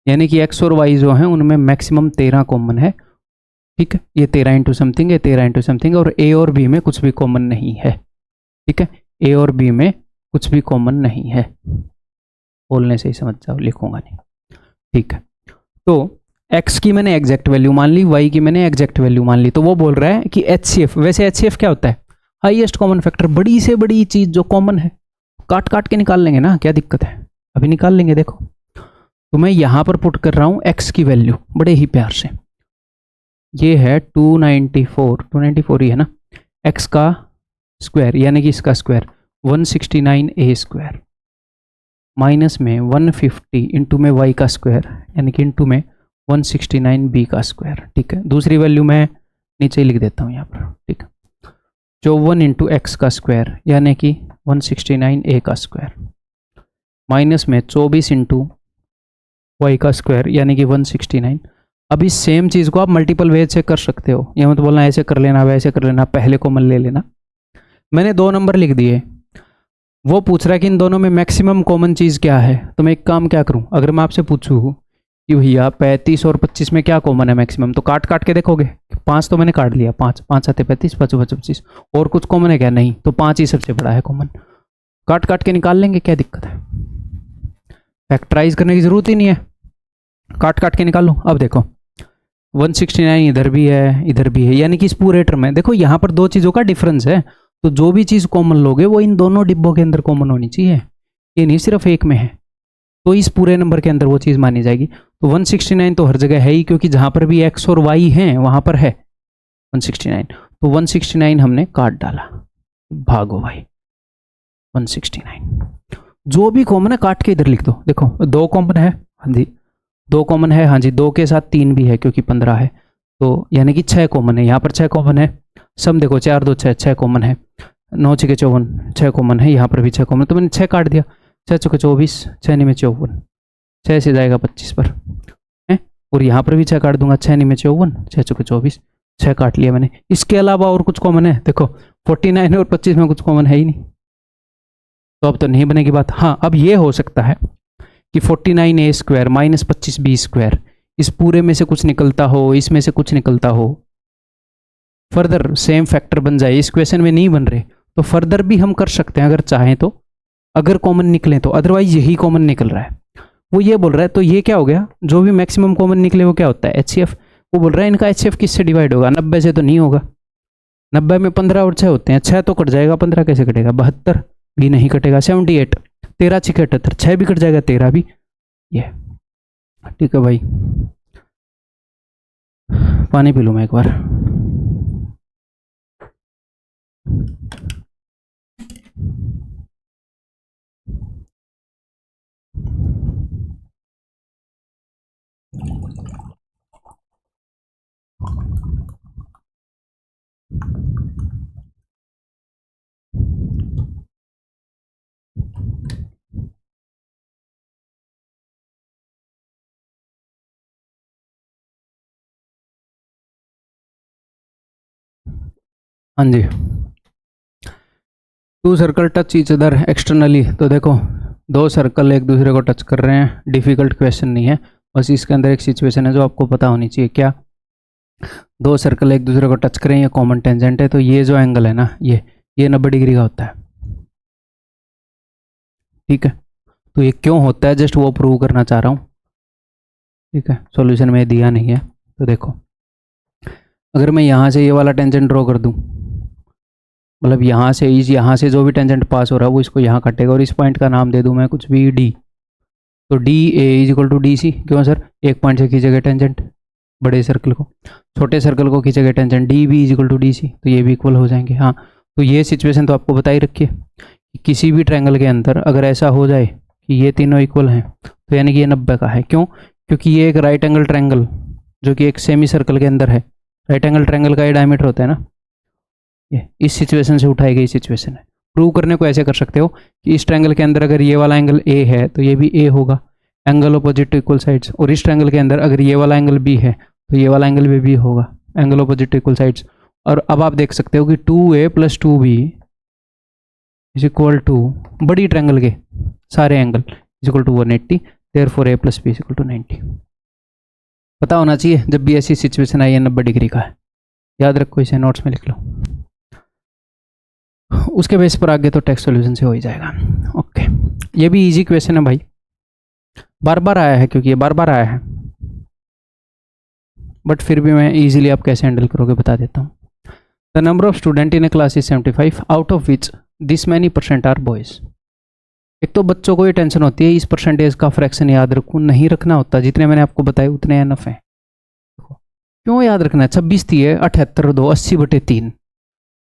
यानी कि x और y जो है उनमें मैक्सिमम 13 कॉमन है, ठीक है, ये 13 इंटू समथिंग, ये 13 इंटू समथिंग, और ए और बी में कुछ भी कॉमन नहीं है। ठीक है, ए और बी में कुछ भी कॉमन नहीं है। बोलने से ही समझ जाओ, लिखूंगा नहीं। ठीक है, तो x की मैंने एग्जैक्ट वैल्यू मान ली, y की मैंने एग्जैक्ट वैल्यू मान ली, तो वो बोल रहा है कि HCF, वैसे HCF क्या होता है? हाईएस्ट कॉमन फैक्टर, बड़ी से बड़ी चीज जो कॉमन है, काट काट के निकाल लेंगे ना, क्या दिक्कत है, अभी निकाल लेंगे। देखो, तो मैं यहां पर पुट कर रहा हूं x की वैल्यू बड़े ही प्यार से। ये है 294 ही है ना, x का स्क्वायर यानी कि इसका स्क्वायर 169a स्क्वायर, माइनस में 150 इंटू में y का स्क्वायर यानी कि इंटू में 169b का स्क्वायर। ठीक है, दूसरी वैल्यू मैं नीचे ही लिख देता हूँ यहाँ पर। ठीक है, 54 इंटू एक्स का स्क्वायर यानी कि 169a का स्क्वायर, माइनस में 24 इंटू वाई का स्क्वायर यानी कि 169। अब इस सेम चीज़ को आप मल्टीपल वेज से कर सकते हो, ये मत बोलना ऐसे कर लेना वैसे कर लेना, पहले कॉमन ले लेना। मैंने 2 नंबर लिख दिए, वो पूछ रहा है कि इन दोनों में मैक्सिमम कॉमन चीज़ क्या है। तो मैं एक काम क्या करूं, अगर मैं आपसे पूछूं कि भैया 35 और 25 में क्या कॉमन है मैक्सिमम, तो काट काट के देखोगे। 5 तो मैंने काट लिया, 5 5 आते 35, 5 25, और कुछ कॉमन है क्या? नहीं, तो 5 ही सबसे बड़ा है कॉमन, काट काट के निकाल लेंगे, क्या दिक्कत है? फैक्टराइज करने की जरूरत ही नहीं है, काट काट के निकाल लो। अब देखो 169 इधर भी है इधर भी है, यानी कि इस पूरे टर्म में देखो यहाँ पर 2 चीज़ों का डिफरेंस है, तो जो भी चीज़ कॉमन लोगे वो इन दोनों डिब्बों के अंदर कॉमन होनी चाहिए, ये नहीं सिर्फ एक में है, तो इस पूरे नंबर के अंदर वो चीज़ मानी जाएगी। तो 169 तो हर जगह है ही, क्योंकि जहाँ पर भी x और y हैं वहाँ पर है 169, तो 169 हमने काट डाला, भागो भाई 169। जो भी कॉमन है काट के इधर लिख दो। देखो 2 कॉमन है, हाँ जी 2 कॉमन है, हाँ जी 2 के साथ 3 भी है क्योंकि 15 है, तो यानी कि 6 कॉमन है, यहाँ पर 6 कॉमन है। सम देखो 4 2 6, 6 कॉमन है, 9 6 54, 6 कॉमन है, यहाँ पर भी 6 कॉमन, तो मैंने 6 काट दिया, 6 चौके 24, 6 में 54, 6 से जाएगा 25 पर है, और यहाँ पर भी 6 काट दूंगा, 6 में 54, 6 चौके 24, 6 काट लिया मैंने। इसके अलावा और कुछ कॉमन है? देखो 49 और 25 में कुछ कॉमन है ही नहीं, तो अब तो नहीं बनेगी बात। हाँ, अब ये हो सकता है कि 49a square minus 25b square, इस पूरे में से कुछ निकलता हो, इसमें से कुछ निकलता हो, फर्दर सेम फैक्टर बन जाए। इस क्वेश्चन में नहीं बन रहे तो फर्दर भी हम कर सकते हैं अगर चाहें तो, अगर कॉमन निकले तो, अदरवाइज यही कॉमन निकल रहा है। वो ये बोल रहा है, तो ये क्या हो गया, जो भी मैक्सिमम कॉमन निकले वो क्या होता है? HCF। वो बोल रहा है इनका HCF किससे डिवाइड होगा? 90 से तो नहीं होगा, 90 में 15 और 6 होते हैं, 6 तो कट जाएगा, 15 कैसे कटेगा? 72 भी नहीं कटेगा, 78, 13 6 78, 6 भी कट जाएगा, 13 भी। ये ठीक है भाई, पानी पी लूँ मैं एक बार। हाँ जी, 2 circle touch each other externally, तो देखो 2 सर्कल एक दूसरे को टच कर रहे हैं, डिफिकल्ट क्वेश्चन नहीं है, बस इसके अंदर एक सिचुएशन है जो आपको पता होनी चाहिए। क्या? 2 सर्कल एक दूसरे को टच करें, ये कॉमन टेंजेंट है, तो ये जो एंगल है ना, ये 90 डिग्री का होता है। ठीक है, तो ये क्यों होता है जस्ट वो प्रूव करना चाह रहा हूँ। ठीक है, सॉल्यूशन में दिया नहीं है, तो देखो अगर मैं यहाँ से ये वाला टेंजेंट ड्रॉ कर दूँ, मतलब यहाँ से जो भी टेंजेंट पास हो रहा है वो इसको यहाँ काटेगा, और इस पॉइंट का नाम दे दूँ मैं कुछ भी डी, तो D A is equal to D C. क्यों सर? एक पॉइंट से खींचेगा टेंजेंट बड़े सर्कल को, छोटे सर्कल को खींचेगा tangent D B is equal to D C, तो ये भी इक्वल हो जाएंगे। हाँ, तो ये सिचुएशन तो आपको बता ही रखिए कि किसी भी ट्रायंगल के अंदर अगर ऐसा हो जाए कि ये तीनों इक्वल हैं, तो यानी कि ये 90 का है। क्यों? क्योंकि ये एक राइट एंगल ट्रायंगल जो कि एक सेमी सर्कल के अंदर है, राइट एंगल ट्रायंगल का ये डायमीटर होता है ना, ये इस सिचुएशन से उठाई गई सिचुएशन है। प्रूव करने को ऐसे कर सकते हो कि इस ट्रायंगल के अंदर अगर ये वाला एंगल ए है तो ये भी ए होगा, angle opposite to equal sides, और इस ट्रायंगल के अंदर अगर ये वाला एंगल बी है तो ये वाला एंगल भी होगा, angle opposite to equal sides. और अब आप देख सकते हो कि 2a + 2b is equal to बड़ी ट्रायंगल के सारे angle is equal to 180, therefore a + b is equal to 90। पता होना चाहिए जब भी ऐसी सिचुएशन आई है 90 डिग्री का है, याद रखो, इसे नोट्स में लिख लो। उसके बेस पर आगे तो टेक्स्ट सॉल्यूशन से हो ही जाएगा। ओके, ये भी इजी क्वेश्चन है भाई, बार बार आया है, क्योंकि ये बार बार आया है, बट फिर भी मैं इजीली आप कैसे हैंडल करोगे बता देता हूँ। The number of student in a class is 75, out of which this many percent are boys. एक तो बच्चों को ये टेंशन होती है इस परसेंटेज का फ्रैक्शन याद रखूँ, नहीं रखना होता, जितने मैंने आपको बताए उतने एनफ है। क्यों याद रखना है? 26 दिए, 78 2, 80/3।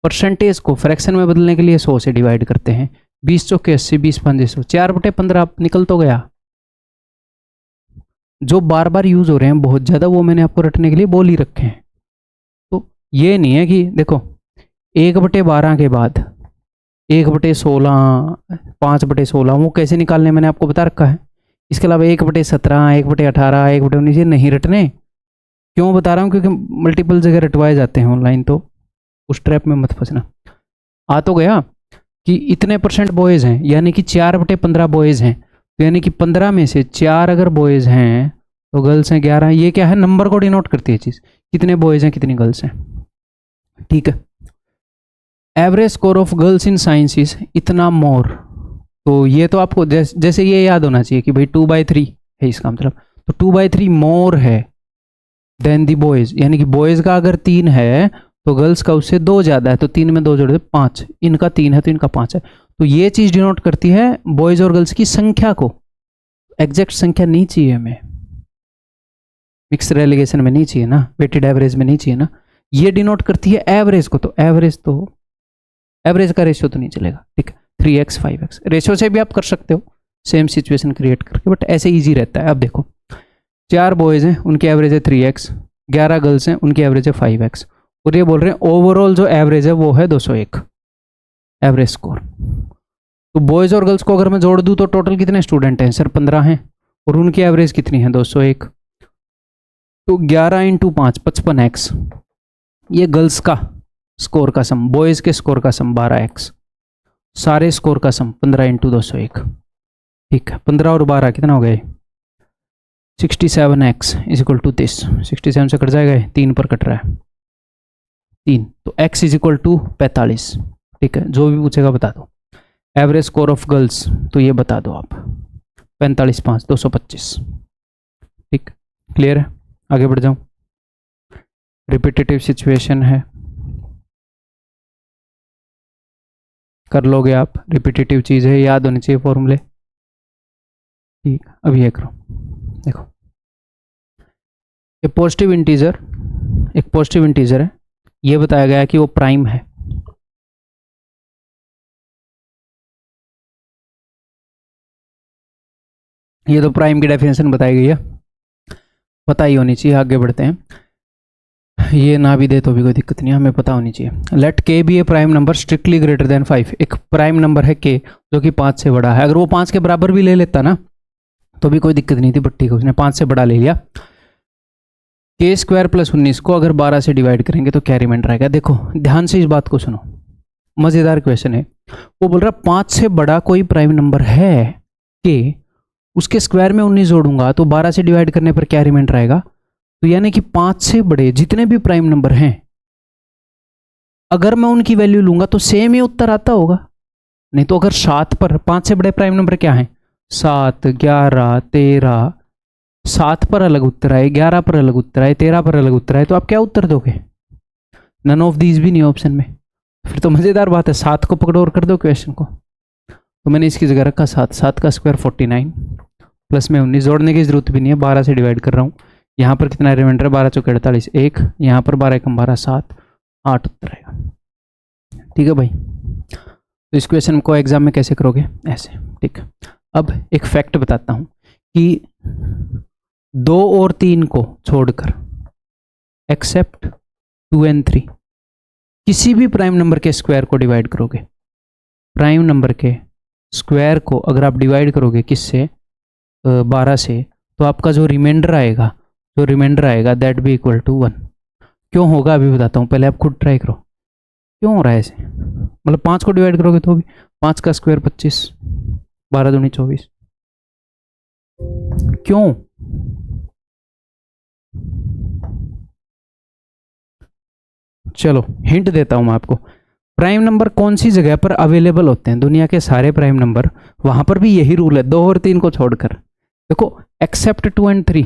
परसेंटेज को फ्रैक्शन में बदलने के लिए 100 से डिवाइड करते हैं। 20 चौके 80, 20 पंजे 100, 4/15 निकल तो गया। जो बार बार यूज हो रहे हैं बहुत ज़्यादा, वो मैंने आपको रटने के लिए बोल ही रखे हैं। तो ये नहीं है कि देखो 1/12 के बाद 1/16, 5/16 वो कैसे निकालने मैंने आपको बता रखा है। इसके अलावा 1/17, 1/18, 1/19 नहीं रटने। क्यों बता रहा हूँ? क्योंकि मल्टीपल जगह रटवाए जाते हैं ऑनलाइन, तो उस ट्रैप में मत फंसना। आ तो गया कि इतने परसेंट बॉयज़ हैं, यानी कि 4/15 बॉयज़ हैं, तो यानी कि 15 में से 4 अगर बॉयज़ हैं तो गर्ल्स हैं 11। ये क्या है? नंबर को डिनोट करती है चीज़, कितने बॉयज़ हैं कितनी गर्ल्स हैं। ठीक है। Average score of girls in science is इतना मोर। तो ये तो आपको जैसे ये याद होना चाहिए कि भाई 2/3 है इसका मतलब, तो 2/3 मोर है देन दी बॉयज़, यानी कि बॉयज़ का अगर 3 है तो गर्ल्स का उससे 2 ज़्यादा है, तो 3 में 2 जोड़ दे 5, इनका 3 है तो इनका 5 है। तो ये चीज़ डिनोट करती है बॉयज़ और गर्ल्स की संख्या को। एग्जैक्ट संख्या नहीं चाहिए हमें, मिक्स रेलिगेशन में नहीं चाहिए ना, वेटेड एवरेज में नहीं चाहिए ना, ये डिनोट करती है एवरेज को। तो एवरेज का रेशियो तो नहीं चलेगा। ठीक है, 3x 5x रेशियो से भी आप कर सकते हो सेम सिचुएशन क्रिएट करके, बट ऐसे ईजी रहता है। अब देखो 4 बॉयज़ हैं उनकी एवरेज है 3x, 11 गर्ल्स हैं उनकी एवरेज है 5x, और ये बोल रहे हैं ओवरऑल जो एवरेज है वो है 201 एवरेज स्कोर। तो बॉयज़ और गर्ल्स को अगर मैं जोड़ दूं तो टोटल कितने स्टूडेंट हैं? सर 15 हैं, और उनकी एवरेज कितनी है? 201। तो 11 × 5 55x, ये गर्ल्स का स्कोर का सम, बॉयज़ के स्कोर का सम 12x, सारे स्कोर का सम 15 × 201। ठीक है, 15 और 12 कितना हो गए? 67x is equal to this. 67 से कट जाएगा, 3 पर कट रहा है 3, तो x इज इक्वल टू 45। ठीक है, जो भी पूछेगा बता दो। एवरेज स्कोर ऑफ गर्ल्स तो ये बता दो आप, 45 5 225। ठीक, क्लियर है? आगे बढ़ जाऊं। रिपीटेटिव सिचुएशन है, कर लोगे आप, रिपीटेटिव चीज़ है, याद होनी चाहिए फॉर्मूले। ठीक, अब ये करो, देखो एक पॉजिटिव इंटीजर है, ये बताया गया है कि वो प्राइम है। ये तो प्राइम की डेफिनेशन बताई गई है, पता ही होनी चाहिए। आगे बढ़ते हैं, ये ना भी दे तो भी कोई दिक्कत नहीं, हमें पता होनी चाहिए। Let k be a prime number strictly greater than 5। एक प्राइम नंबर है के जो कि 5 से बड़ा है। अगर वो 5 के बराबर भी ले लेता ना तो भी कोई दिक्कत नहीं थी, बट ठीक है उसने 5 से बड़ा ले लिया। के स्क्वायर प्लस 19 को अगर 12 से डिवाइड करेंगे तो क्या रिमाइंडर आएगा? देखो ध्यान से इस बात को सुनो, मज़ेदार क्वेश्चन है। वो बोल रहा 5 से बड़ा कोई प्राइम नंबर है कि उसके स्क्वायर में 19 जोड़ूंगा तो 12 से डिवाइड करने पर क्या रिमाइंडर आएगा? तो यानी कि 5 से बड़े जितने भी प्राइम नंबर हैं, अगर मैं उनकी वैल्यू लूंगा तो सेम ही उत्तर आता होगा। नहीं तो अगर 7 पर 5 से बड़े प्राइम नंबर क्या हैं? 7, 11, 13। 7 पर अलग उत्तर आए, 11 पर अलग उत्तर आए, 13 पर अलग उत्तर आए, तो आप क्या उत्तर दोगे? नन ऑफ दीज भी नहीं ऑप्शन में। फिर तो मज़ेदार बात है, 7 को पकड़ो और कर दो क्वेश्चन को। तो मैंने इसकी जगह रखा 7, 7 का स्क्वायर 49 प्लस में 19, जोड़ने की जरूरत भी नहीं है, 12 से डिवाइड कर रहा हूँ। यहाँ पर कितना रिमाइंडर? 12 चौके 48, 1, यहाँ पर 12 कम 12 7, 8 उत्तर आएगा। ठीक है भाई, तो इस क्वेश्चन को एग्जाम में कैसे करोगे? ऐसे। ठीक, अब एक फैक्ट बताता हूँ कि 2 और 3 को छोड़कर एक्सेप्ट 2 और 3 किसी भी प्राइम नंबर के स्क्वायर को डिवाइड करोगे, प्राइम नंबर के स्क्वायर को अगर आप डिवाइड करोगे किससे? 12 से, तो आपका जो रिमाइंडर आएगा दैट बी इक्वल टू 1। क्यों होगा अभी बताता हूँ, पहले आप खुद ट्राई करो क्यों हो रहा है ऐसे। मतलब 5 को डिवाइड करोगे तो भी 5 का स्क्वायर 25, 12 दूनी 24। क्यों? चलो हिंट देता हूं मैं आपको। प्राइम नंबर कौन सी जगह पर अवेलेबल होते हैं? दुनिया के सारे प्राइम नंबर, वहां पर भी यही रूल है, 2 और 3 को छोड़कर। देखो, एक्सेप्ट 2 एंड 3,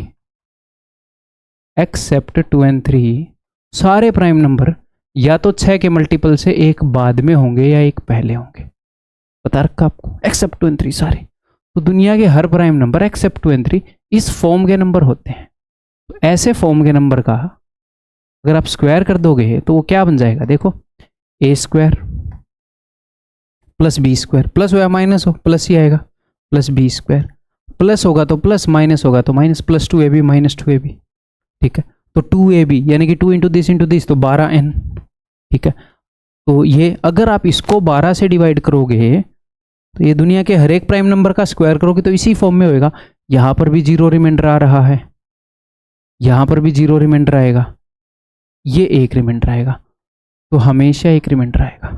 एक्सेप्ट 2 एंड 3 सारे प्राइम नंबर या तो 6 के मल्टीपल से एक बाद में होंगे या एक पहले होंगे। बता रखा आपको, एक्सेप्ट 2 एंड 3 सारे। तो दुनिया के हर प्राइम नंबर एक्सेप्ट 2 एंड 3 इस फॉर्म के नंबर होते हैं। तो ऐसे फॉर्म के नंबर का अगर आप स्क्वायर कर दोगे तो वो क्या बन जाएगा? देखो, A square plus B square, plus हो या माइनस हो, प्लस ही आएगा, प्लस बी स्क्वायर, प्लस होगा तो प्लस, माइनस होगा तो minus, plus 2ab minus 2ab। ठीक है, तो 2ab यानी कि 2 इंटू दिस तो 12n। ठीक है, तो ये अगर आप इसको 12 से डिवाइड करोगे तो ये दुनिया के हर एक प्राइम नंबर का स्क्वायर करोगे तो इसी फॉर्म में होएगा। यहां पर भी 0 रिमाइंडर आ रहा है, यहां पर भी 0 रिमाइंडर आएगा, ये 1 रिमाइंडर आएगा, तो हमेशा 1 रिमाइंडर आएगा।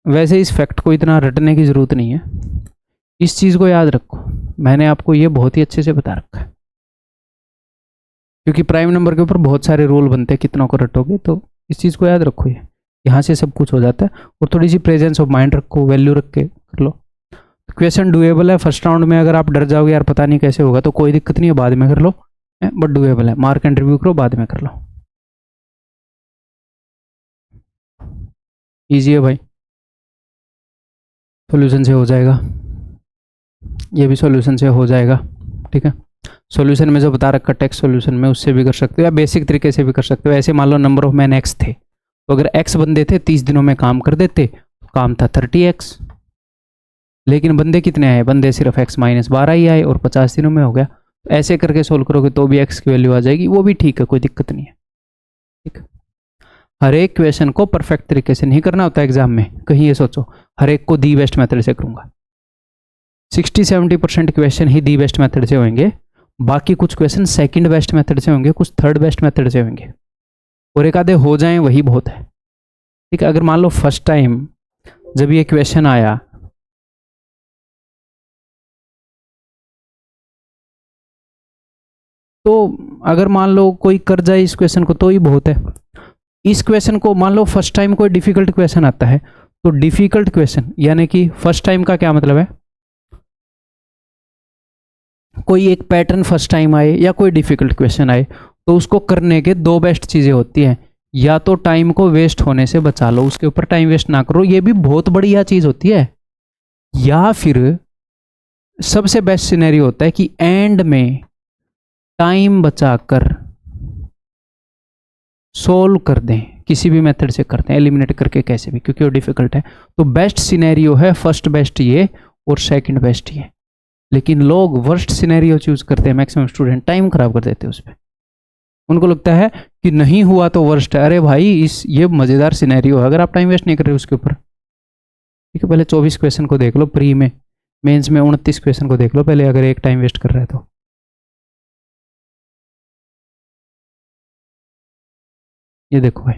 वैसे इस फैक्ट को इतना रटने की जरूरत नहीं है, इस चीज को याद रखो, मैंने आपको ये बहुत ही अच्छे से बता रखा है, क्योंकि प्राइम नंबर के ऊपर बहुत सारे रूल बनते हैं, कितनों को रटोगे तो इस चीज को याद रखो, ये यहाँ से सब कुछ हो जाता है। और थोड़ी सी प्रेजेंस ऑफ माइंड रखो, वैल्यू रख के कर लो। क्वेश्चन डुएबल है, फर्स्ट राउंड में अगर आप डर जाओगे यार पता नहीं कैसे होगा तो कोई दिक्कत नहीं है, बाद में कर लो, बट डुएबल है, मार्क एंड रिव्यू करो, बाद में कर लो। इजी है भाई, सॉल्यूशन से हो जाएगा, ये भी सॉल्यूशन से हो जाएगा। ठीक है, सॉल्यूशन में जो बता रखा टेक्स्ट सॉल्यूशन में उससे भी कर सकते हो या बेसिक तरीके से भी कर सकते हो। ऐसे मान लो नंबर ऑफ मैन एक्स थे, तो अगर एक्स बंदे थे 30 दिनों में काम कर देते तो काम था 30x, लेकिन बंदे कितने आए? बंदे सिर्फ x माइनस 12 ही आए और 50 दिनों में हो गया। तो ऐसे करके सोल्व करोगे तो भी x की वैल्यू आ जाएगी, वो भी ठीक है, कोई दिक्कत नहीं है। ठीक, हर एक क्वेश्चन को परफेक्ट तरीके से नहीं करना होता एग्जाम में, कहीं ये सोचो हर एक को दी बेस्ट मेथड से करूंगा। 60-70% question he the best method से होंगे, बाकी कुछ क्वेश्चन सेकंड बेस्ट मेथड से होंगे, कुछ थर्ड बेस्ट मेथड से होंगे, और एक आधे हो जाएं वही बहुत है। ठीक है, अगर मान लो फर्स्ट टाइम जब ये क्वेश्चन आया तो अगर मान लो कोई कर जाए इस क्वेश्चन को तो ही बहुत है। इस क्वेश्चन को मान लो फर्स्ट टाइम कोई डिफिकल्ट क्वेश्चन आता है, तो डिफिकल्ट क्वेश्चन यानी कि फर्स्ट टाइम का क्या मतलब है? कोई एक पैटर्न फर्स्ट टाइम आए या कोई डिफिकल्ट क्वेश्चन आए तो उसको करने के 2 बेस्ट चीजें होती हैं, या तो टाइम को वेस्ट होने से बचा लो, उसके ऊपर टाइम वेस्ट ना करो, ये भी बहुत बढ़िया चीज होती है, या फिर सबसे बेस्ट सिनेरियो होता है कि एंड में टाइम बचाकर सोल्व कर दें, किसी भी मेथड से करते हैं, एलिमिनेट करके कैसे भी, क्योंकि वो डिफिकल्ट है। तो बेस्ट सिनेरियो है फर्स्ट बेस्ट ये और सेकंड बेस्ट ये, लेकिन लोग वर्स्ट सिनेरियो चूज करते हैं, मैक्सिमम स्टूडेंट टाइम खराब कर देते हैं उस पर। उनको लगता है कि नहीं हुआ तो वर्स्ट है। अरे भाई ये मजेदार सिनेरियो है, अगर आप टाइम वेस्ट नहीं कर रहे उसके ऊपर। ठीक है, पहले 24 क्वेश्चन को देख लो, प्री में, मेंस में 29 क्वेश्चन को देख लो पहले, अगर एक टाइम वेस्ट कर रहे हैं तो। ये देखो भाई,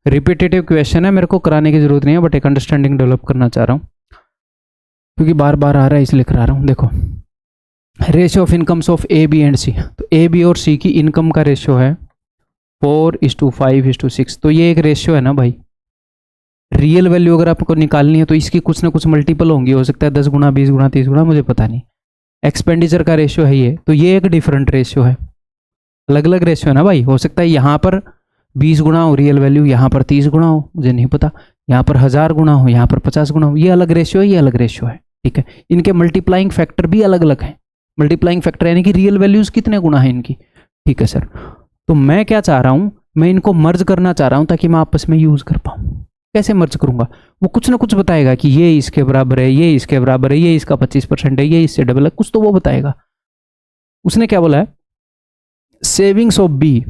रिपीटेटिव क्वेश्चन है, मेरे को कराने की जरूरत नहीं है, बट एक अंडरस्टैंडिंग डेवलप करना चाह रहा हूँ क्योंकि बार बार आ रहा है इसलिए करा रहा हूँ। देखो, ratio of incomes of A B and C, तो ए बी और सी की इनकम का रेशियो है 4:5:6। तो ये एक रेशियो है ना भाई, रियल वैल्यू अगर आपको निकालनी है तो इसकी कुछ ना कुछ मल्टीपल होंगी, हो सकता है 10 गुना, 20 गुना, 30 गुना, मुझे पता नहीं। एक्सपेंडिचर का रेशियो है ये, तो ये एक डिफरेंट रेशियो है, अलग अलग रेशियो है ना भाई। हो सकता है यहाँ पर 20 गुना हो रियल वैल्यू, यहाँ पर 30 गुना हो, मुझे नहीं पता, यहाँ पर 1000 गुना हो, यहाँ पर 50 गुना हो, ये अलग रेशियो है, ये अलग रेशियो है। ठीक है, इनके मल्टीप्लाइंग फैक्टर भी अलग अलग हैं, मल्टीप्लाइंग फैक्टर यानी कि रियल वैल्यूज कितने गुना है इनकी। ठीक है सर, तो मैं क्या चाह रहा हूं, मैं इनको मर्ज करना चाह रहा हूं ताकि मैं आपस में यूज कर पाऊं। कैसे मर्ज करूंगा? वो कुछ ना कुछ बताएगा कि ये इसके बराबर है, ये इसके बराबर है, ये इसका 25% है, ये इससे डबल है, कुछ तो वो बताएगा। उसने क्या बोला है, savings of B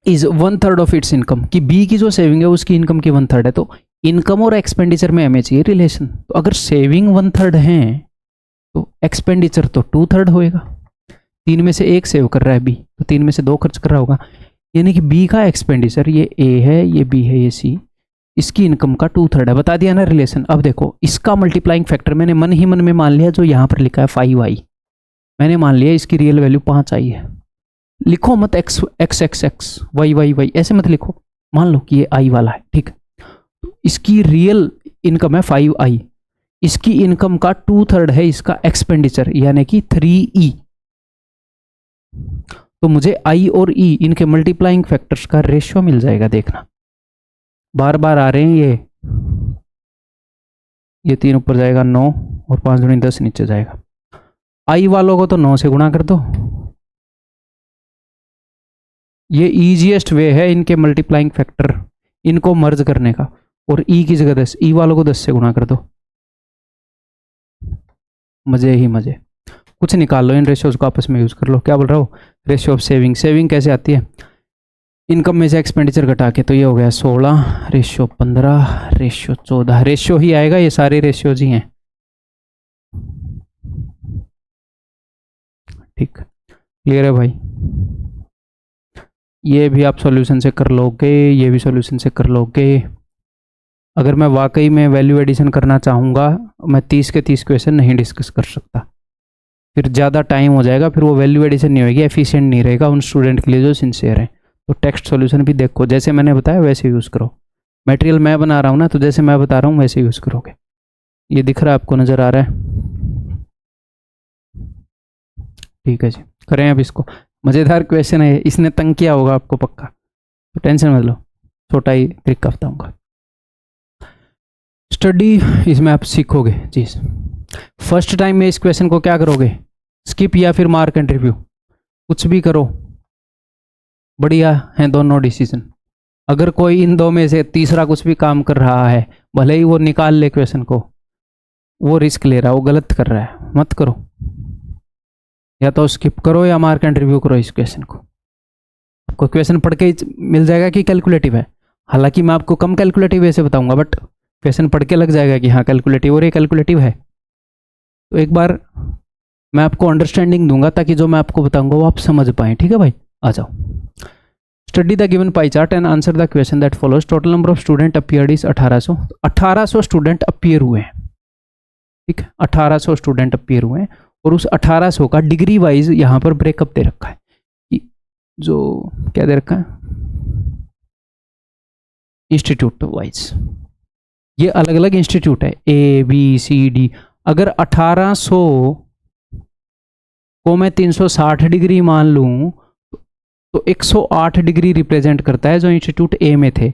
is 1/3 of its income, कि बी की जो सेविंग है उसकी इनकम की 1/3 है। तो इनकम और एक्सपेंडिचर में हमें चाहिए रिलेशन, तो अगर सेविंग 1/3 है तो एक्सपेंडिचर तो 2/3 होएगा। 3 में से 1 सेव कर रहा है बी, तो 3 में से 2 खर्च कर रहा होगा, यानी कि बी का एक्सपेंडिचर, ये ए है, ये बी है, ये सी, इसकी इनकम का 2/3 है। बता दिया ना रिलेशन। अब देखो, इसका मल्टीप्लाइंग फैक्टर मैंने मन ही मन में मान लिया, जो यहाँ पर लिखा है 5i, मैंने मान लिया इसकी रियल वैल्यू 5 आई है। लिखो मत X X X X Y Y Y, ऐसे मत लिखो। मान लो कि ये आई वाला है, ठीक है, तो इसकी रियल इनकम है 5i, इसकी इनकम का 2/3 है इसका एक्सपेंडिचर यानी कि 3e। तो मुझे आई और ई इनके मल्टीप्लाइंग फैक्टर्स का रेशियो मिल जाएगा। देखना बार बार आ रहे हैं ये 3 ऊपर जाएगा 9 और 5 दूनी 10 नीचे जाएगा। आई वालों को तो 9 से गुणा कर दो, ये इजीएस्ट वे है इनके मल्टीप्लाइंग फैक्टर इनको मर्ज करने का। और ई की जगह 10, ई वालों को 10 से गुणा कर दो, मजे ही मजे। कुछ निकाल लो इन रेशियोज को आपस में यूज कर लो। क्या बोल रहा हूँ, रेशियो ऑफ सेविंग। सेविंग कैसे आती है, इनकम में से एक्सपेंडिचर घटा के, तो ये हो गया 16 रेशियो 15 रेशियो 14, रेशियो ही आएगा, ये सारे रेशियोज ही हैं। ठीक, क्लियर है भाई। ये भी आप सॉल्यूशन से कर लोगे, ये भी सॉल्यूशन से कर लोगे। अगर मैं वाकई में वैल्यू एडिशन करना चाहूँगा, मैं 30 के 30 क्वेश्चन नहीं डिस्कस कर सकता, फिर ज़्यादा टाइम हो जाएगा, फिर वो वैल्यू एडिशन नहीं होगी, एफिशिएंट नहीं रहेगा उन स्टूडेंट के लिए जो सिंसियर हैं। तो टेक्स्ट सॉल्यूशन भी देखो, जैसे मैंने बताया वैसे यूज़ करो। मटेरियल मैं बना रहा हूँ ना, तो जैसे मैं बता रहा हूँ वैसे यूज़ करोगे। ये दिख रहा है आपको, नज़र आ रहा है? ठीक है जी, करें अब इसको। मज़ेदार क्वेश्चन है, इसने तंग किया होगा आपको पक्का, तो टेंशन मत लो, छोटा ही ट्रिक बताऊँगा। स्टडी इसमें आप सीखोगे चीज़। फर्स्ट टाइम में इस क्वेश्चन को क्या करोगे, स्किप या फिर मार्क एंड रिव्यू, कुछ भी करो, बढ़िया है दोनों डिसीजन। अगर कोई इन दो में से तीसरा कुछ भी काम कर रहा है, भले ही वो निकाल ले क्वेश्चन को, वो रिस्क ले रहा है, वो गलत कर रहा है, मत करो। या तो स्किप करो या मार्क एंड रिव्यू करो इस क्वेश्चन को। आपको क्वेश्चन पढ़ के मिल जाएगा कि कैलकुलेटिव है, हालांकि मैं आपको कम कैलकुलेटिव ऐसे बताऊंगा, बट क्वेश्चन पढ़ के लग जाएगा कि हाँ कैलकुलेटिव, और ये कैलकुलेटिव है। तो एक बार मैं आपको अंडरस्टैंडिंग दूंगा ताकि जो मैं आपको बताऊंगा वो आप समझ पाएँ। ठीक है भाई, आ जाओ। Study the given pie chart and answer the question that follows. Total number of student appeared is 1800। 1800 student appear हुए हैं, ठीक है, 1800 स्टूडेंट अपीयर हुए हैं, और उस 1800 का डिग्री वाइज यहाँ पर ब्रेकअप दे रखा है। जो क्या दे रखा है, इंस्टीट्यूट वाइज, ये अलग अलग इंस्टीट्यूट है, ए बी सी डी। अगर 1800 को मैं 360 डिग्री मान लूं, तो 108 डिग्री रिप्रेजेंट करता है जो इंस्टीट्यूट ए में थे।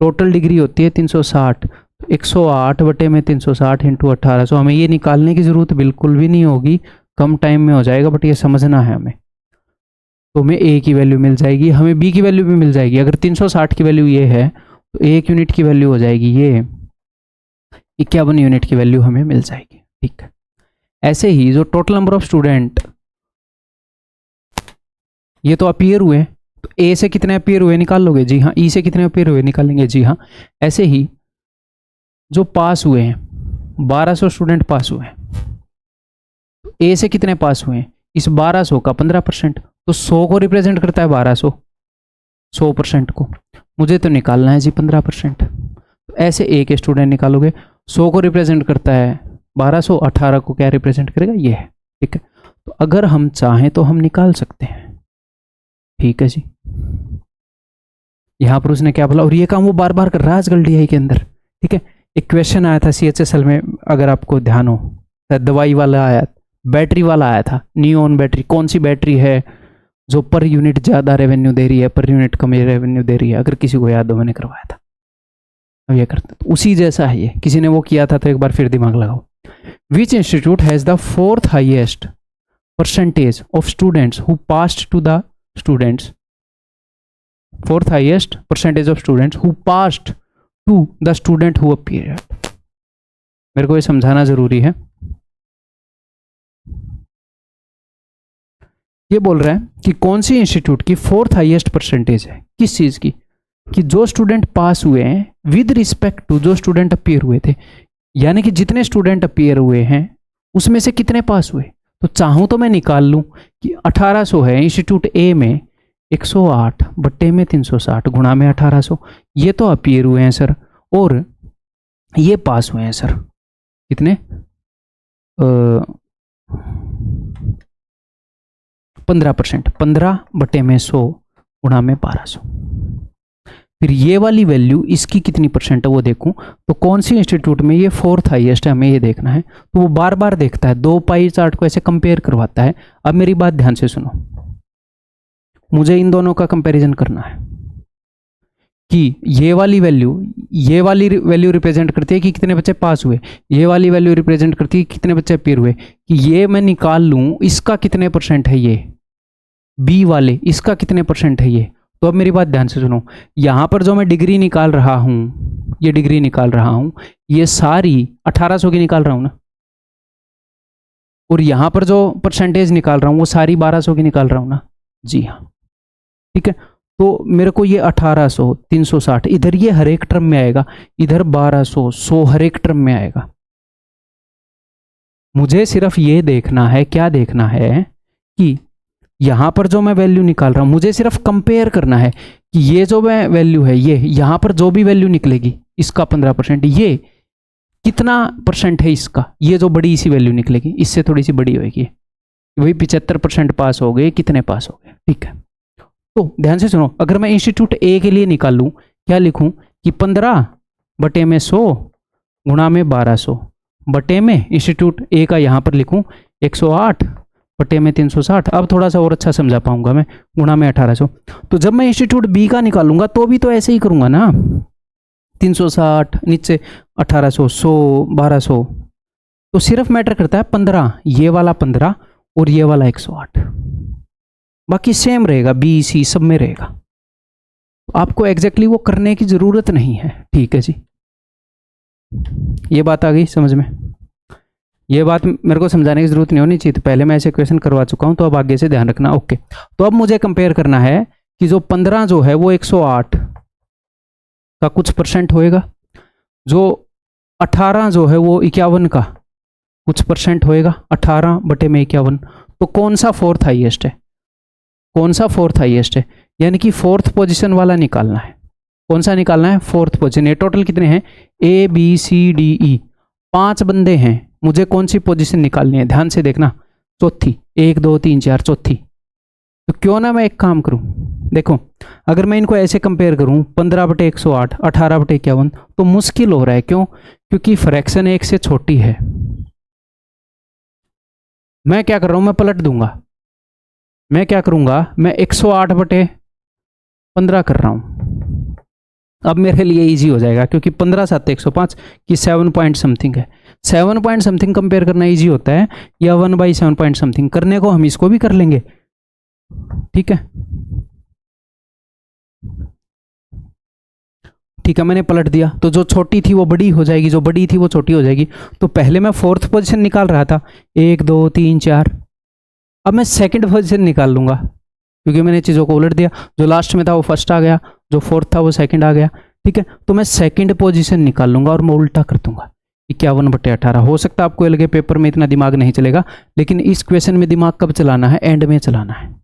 टोटल डिग्री होती है 360, 108 बटे में 360 इंटू 1800। हमें ये निकालने की जरूरत बिल्कुल भी नहीं होगी, कम टाइम में हो जाएगा, बट ये समझना है हमें। तो हमें ए की वैल्यू मिल जाएगी, हमें बी की वैल्यू भी मिल जाएगी। अगर 360 की वैल्यू ये है तो 1 यूनिट की वैल्यू हो जाएगी ये 51 यूनिट की वैल्यू हमें मिल जाएगी। ठीक है, ऐसे ही जो टोटल नंबर ऑफ स्टूडेंट ये तो अपीयर हुए, तो ए से कितने अपीयर हुए निकाल लोगे, जी हाँ। ई से कितने अपीयर हुए निकालेंगे, जी हाँ। ऐसे ही जो पास हुए हैं, 1200 स्टूडेंट पास हुए हैं, तो ए से कितने पास हुए हैं, इस 1200 का 15%, तो 100 को रिप्रेजेंट करता है 1200, 100% को मुझे तो निकालना है जी 15%। तो ऐसे ए के स्टूडेंट निकालोगे, 100 को रिप्रेजेंट करता है 1200, 18 को क्या रिप्रेजेंट करेगा, ये है। ठीक है, तो अगर हम चाहें तो हम निकाल सकते हैं। ठीक है जी, यहाँ पर उसने क्या बोला, और ये काम वो बार बार कर रहा है आजकल डीआई के अंदर। ठीक है, एक क्वेश्चन आया था सीएचएसएल में, अगर आपको ध्यान हो, दवाई वाला आया, बैटरी वाला आया था, नियोन बैटरी। कौन सी बैटरी है जो पर यूनिट ज़्यादा रेवेन्यू दे रही है, पर यूनिट कम रेवेन्यू दे रही है? अगर किसी को याद हो, मैंने करवाया था। अब ये करते तो उसी जैसा है ये, किसी ने वो किया था, तो एक बार फिर दिमाग लगाओ। Which institute has the 4th highest percentage of students who passed to the students, 4th highest percentage of students who passed to the student who appeared? मेरे को ये समझाना जरूरी है। ये बोल रहा है कि कौन सी इंस्टीट्यूट की 4th हाईएस्ट परसेंटेज है, किस चीज की, कि जो स्टूडेंट पास हुए हैं विद रिस्पेक्ट टू जो स्टूडेंट अपीयर हुए थे, यानी कि जितने स्टूडेंट अपीयर हुए हैं उसमें से कितने पास हुए। तो चाहूं तो मैं निकाल लूं कि 1800 है इंस्टीट्यूट ए में, 108 बट्टे में 360 गुणा में 1800, ये तो अपीयर हुए हैं सर, और ये पास हुए हैं सर, कितने 15%, 15/100 गुणा में 1200। फिर ये वाली वैल्यू इसकी कितनी परसेंट है वो देखूं, तो कौन सी इंस्टीट्यूट में ये 4th हाईएस्ट है हमें ये देखना है। तो वो बार बार देखता है, 2 पाई चार्ट को ऐसे कंपेयर करवाता है। अब मेरी बात ध्यान से सुनो, मुझे इन दोनों का कंपैरिजन करना है कि ये वाली वैल्यू रिप्रेजेंट करती है कि कितने बच्चे पास हुए, ये वाली वैल्यू रिप्रेजेंट करती है कि कितने बच्चे अपीयर हुए, कि ये मैं निकाल लूं इसका कितने परसेंट है, ये बी वाले इसका कितने परसेंट है ये। तो अब मेरी बात ध्यान से सुनो, यहां पर जो मैं डिग्री निकाल रहा हूं, ये डिग्री निकाल रहा हूं, ये सारी 1800 की निकाल रहा हूं ना, और यहां पर जो परसेंटेज निकाल रहा हूं वो सारी 1200 की निकाल रहा हूं ना। जी हाँ, ठीक है। तो मेरे को ये 1800, 360 इधर ये हर एक टर्म में आएगा, इधर 1200, 100 हर एक टर्म में आएगा। मुझे सिर्फ ये देखना है, क्या देखना है कि यहां पर जो मैं वैल्यू निकाल रहा हूं, मुझे सिर्फ कंपेयर करना है कि ये जो मैं वैल्यू है, ये यहां पर जो भी वैल्यू निकलेगी इसका 15%, ये कितना परसेंट है इसका, ये जो बड़ी सी वैल्यू निकलेगी इससे थोड़ी सी बड़ी होगी, वही 75% पास हो गए, कितने पास हो गए, ठीक है। तो ध्यान से सुनो, अगर मैं इंस्टीट्यूट ए के लिए निकालूं, क्या लिखूं कि 15/100 गुणा में 1200 बटे में इंस्टीट्यूट ए का यहां पर लिखूं 108/360। अब थोड़ा सा और अच्छा समझा पाऊंगा मैं, गुणा में 1800। तो जब मैं इंस्टीट्यूट बी का निकालूंगा तो भी तो ऐसे ही करूंगा ना, 360 नीचे 1800, 100, 1200। तो सिर्फ मैटर करता है 15, ये वाला 15 और ये वाला 108, बाकी सेम रहेगा, बी सी सब में रहेगा। आपको एग्जैक्टली वो करने की जरूरत नहीं है, ठीक है जी। ये बात आ गई समझ में, ये बात मेरे को समझाने की जरूरत नहीं होनी चाहिए, तो पहले मैं ऐसे क्वेश्चन करवा चुका हूं, तो अब आगे से ध्यान रखना। ओके, तो अब मुझे कंपेयर करना है कि जो 15 जो है वो 108 का कुछ परसेंट होएगा, जो 18 जो है वो 51 का कुछ परसेंट होएगा, 18/51। तो कौन सा 4th हाईएस्ट है, कौन सा 4th हाईएस्ट है, यानी कि 4th पोजीशन वाला निकालना है। कौन सा निकालना है, 4th पोजीशन। ये टोटल कितने हैं, A B C D E, 5 बंदे हैं, मुझे कौन सी पोजीशन निकालनी है, ध्यान से देखना, चौथी, 1 2 3 4 चौथी। तो क्यों ना मैं एक काम करूं, देखो अगर मैं इनको ऐसे कंपेयर करूं 15/108, 18/51, तो मुश्किल हो रहा है। क्यों, क्योंकि फ्रैक्शन 1 से छोटी है। मैं क्या कर रहा हूं, मैं पलट दूंगा, मैं क्या करूंगा, मैं 108/15 कर रहा हूं। अब मेरे लिए इजी हो जाएगा, क्योंकि 15 7 105 की 7 पॉइंट समथिंग है, 7 पॉइंट समथिंग कंपेयर करना इजी होता है, या 1/7 पॉइंट समथिंग करने को हम इसको भी कर लेंगे, ठीक है। ठीक है, मैंने पलट दिया, तो जो छोटी थी वो बड़ी हो जाएगी, जो बड़ी थी वो छोटी हो जाएगी। तो पहले मैं 4th पोजीशन निकाल रहा था, 1 2 3 4, अब मैं 2nd पोजीशन निकाल लूंगा, क्योंकि मैंने चीज़ों को उलट दिया, जो लास्ट में था वो फर्स्ट आ गया, जो 4th था वो 2nd आ गया, ठीक है। तो मैं 2nd पोजीशन निकाल लूंगा और मैं उल्टा कर दूंगा, 51/18। हो सकता है आपको लगे पेपर में इतना दिमाग नहीं चलेगा, लेकिन इस क्वेश्चन में दिमाग कब चलाना है, एंड में चलाना है।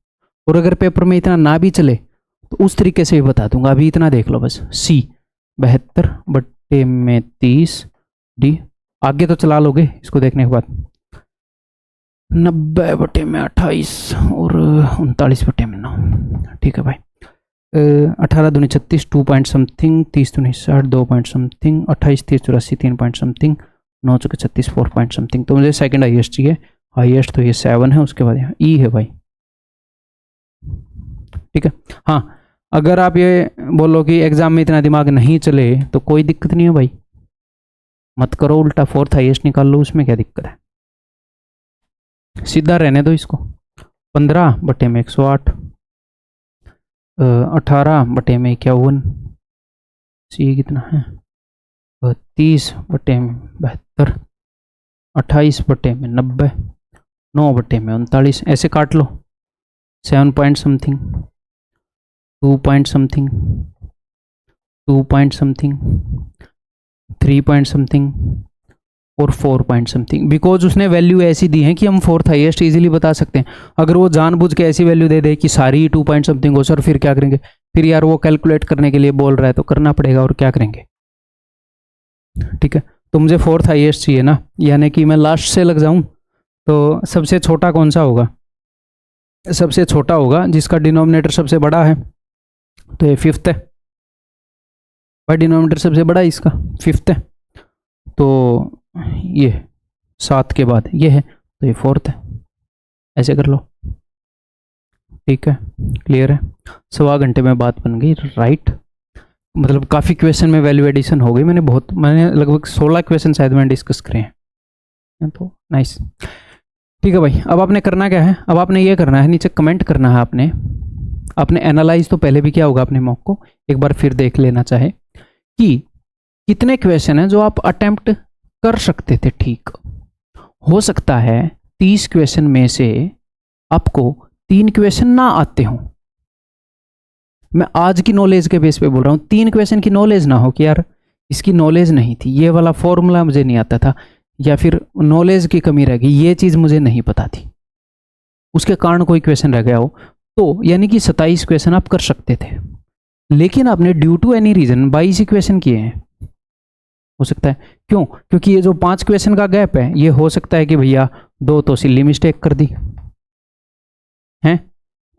और अगर पेपर में इतना ना भी चले तो उस तरीके से भी बता दूंगा, अभी इतना देख लो बस। सी 72/30 डी, आगे तो चला लोगे इसको देखने के बाद। 90/28 और 39/9, ठीक है भाई। 18 दूनी 36, 2 पॉइंट समथिंग, 30 दूनी 60, 2 पॉइंट समथिंग, 28 30 84, 3 पॉइंट समथिंग, 9 चौके 36, 4 पॉइंट समथिंग। तो मुझे 2nd हाईएस्ट चाहिए, हाईएस्ट तो ये 7 है, उसके बाद यहाँ ई है भाई, ठीक है। हाँ, अगर आप ये बोलो कि एग्जाम में इतना दिमाग नहीं चले तो कोई दिक्कत नहीं है भाई, मत करो उल्टा, 4th हाईएस्ट निकाल लो, उसमें क्या दिक्कत है, सीधा रहने दो इसको। 15/108, 18/51, सी कितना है, 30/72, 28/90, 9/39, ऐसे काट लो। 7 point something, 2 point something, 2 point something, 3 point something और 4 पॉइंट समथिंग, बिकॉज उसने वैल्यू ऐसी दी है कि हम 4th हाईएस्ट इजीली बता सकते हैं। अगर वो जानबूझ के ऐसी वैल्यू दे दे कि सारी 2 पॉइंट समथिंग हो, सर फिर क्या करेंगे, फिर यार वो कैलकुलेट करने के लिए बोल रहा है तो करना पड़ेगा, और क्या करेंगे, ठीक है। तो मुझे 4th हाईएस्ट चाहिए ना, यानी कि मैं लास्ट से लग जाऊं तो सबसे छोटा कौन सा होगा, सबसे छोटा होगा, जिसका डिनोमिनेटर सबसे बड़ा है, तो ये 5th है भाई, डिनोमिनेटर सबसे बड़ा है इसका 5th है, तो ये 7 के बाद ये है, तो ये 4th है। ऐसे कर लो, ठीक है, क्लियर है। 1.25 घंटे में बात बन गई, राइट। मतलब काफ़ी क्वेश्चन में वैल्यू एडिशन हो गई, मैंने लगभग 16 क्वेश्चन शायद मैंने डिस्कस करे हैं, तो नाइस। ठीक है भाई, अब आपने करना क्या है, अब आपने ये करना है, नीचे कमेंट करना है आपने एनालाइज तो पहले भी किया होगा अपने मॉक को, एक बार फिर देख लेना चाहे कि कितने क्वेश्चन हैं जो आप अटेम्प्ट कर सकते थे। ठीक हो सकता है 30 क्वेश्चन में से आपको 3 क्वेश्चन ना आते हों। मैं आज की नॉलेज के बेस पे बोल रहा हूँ, 3 क्वेश्चन की नॉलेज ना हो कि यार इसकी नॉलेज नहीं थी, ये वाला फॉर्मूला मुझे नहीं आता था, या फिर नॉलेज की कमी रह गई, ये चीज़ मुझे नहीं पता थी, उसके कारण कोई क्वेश्चन रह गया हो, तो यानी कि 27 क्वेश्चन आप कर सकते थे, लेकिन आपने ड्यू टू एनी रीजन 22 ही क्वेश्चन किए हैं। हो सकता है क्यों, क्योंकि ये जो 5 क्वेश्चन का गैप है, ये हो सकता है कि भैया 2 तो सिली मिस्टेक कर दी हैं,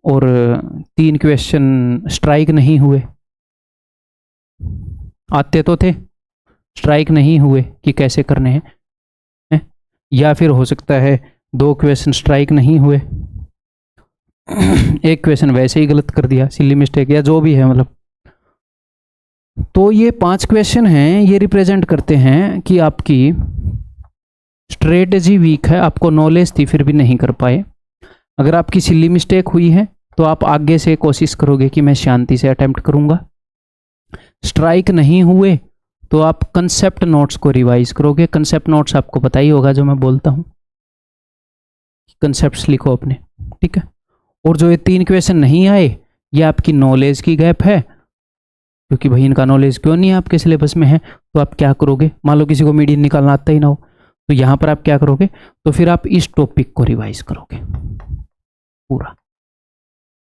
और 3 क्वेश्चन स्ट्राइक नहीं हुए, आते तो थे, स्ट्राइक नहीं हुए कि कैसे करने हैं, या फिर हो सकता है 2 क्वेश्चन स्ट्राइक नहीं हुए, 1 क्वेश्चन वैसे ही गलत कर दिया, सिली मिस्टेक या जो भी है, मतलब तो ये 5 क्वेश्चन हैं, ये रिप्रेजेंट करते हैं कि आपकी स्ट्रेटजी वीक है, आपको नॉलेज थी फिर भी नहीं कर पाए। अगर आपकी सिली मिस्टेक हुई है तो आप आगे से कोशिश करोगे कि मैं शांति से अटेम्प्ट करूंगा। स्ट्राइक नहीं हुए तो आप कंसेप्ट नोट्स को रिवाइज करोगे। कंसेप्ट नोट्स आपको पता ही होगा, जो मैं बोलता हूँ, कंसेप्ट्स लिखो अपने, ठीक है। और जो ये 3 क्वेश्चन नहीं आए, ये आपकी नॉलेज की गैप है, क्योंकि भाई इनका नॉलेज क्यों नहीं आपके सिलेबस में है, तो आप क्या करोगे, मान लो किसी को मीडियन निकालना आता ही ना हो, तो यहाँ पर आप क्या करोगे, तो फिर आप इस टॉपिक को रिवाइज करोगे पूरा।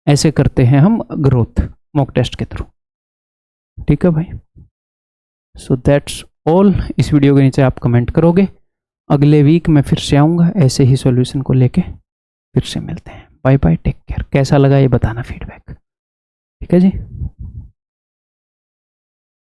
ऐसे करते हैं हम ग्रोथ मॉक टेस्ट के थ्रू, ठीक है भाई। So that's all. इस वीडियो के नीचे आप कमेंट करोगे, अगले वीक मैं फिर से आऊँगा ऐसे ही सॉल्यूशन को लेके, फिर से मिलते हैं। Bye bye, take care. कैसा लगा ये बताना फीडबैक, ठीक है जी।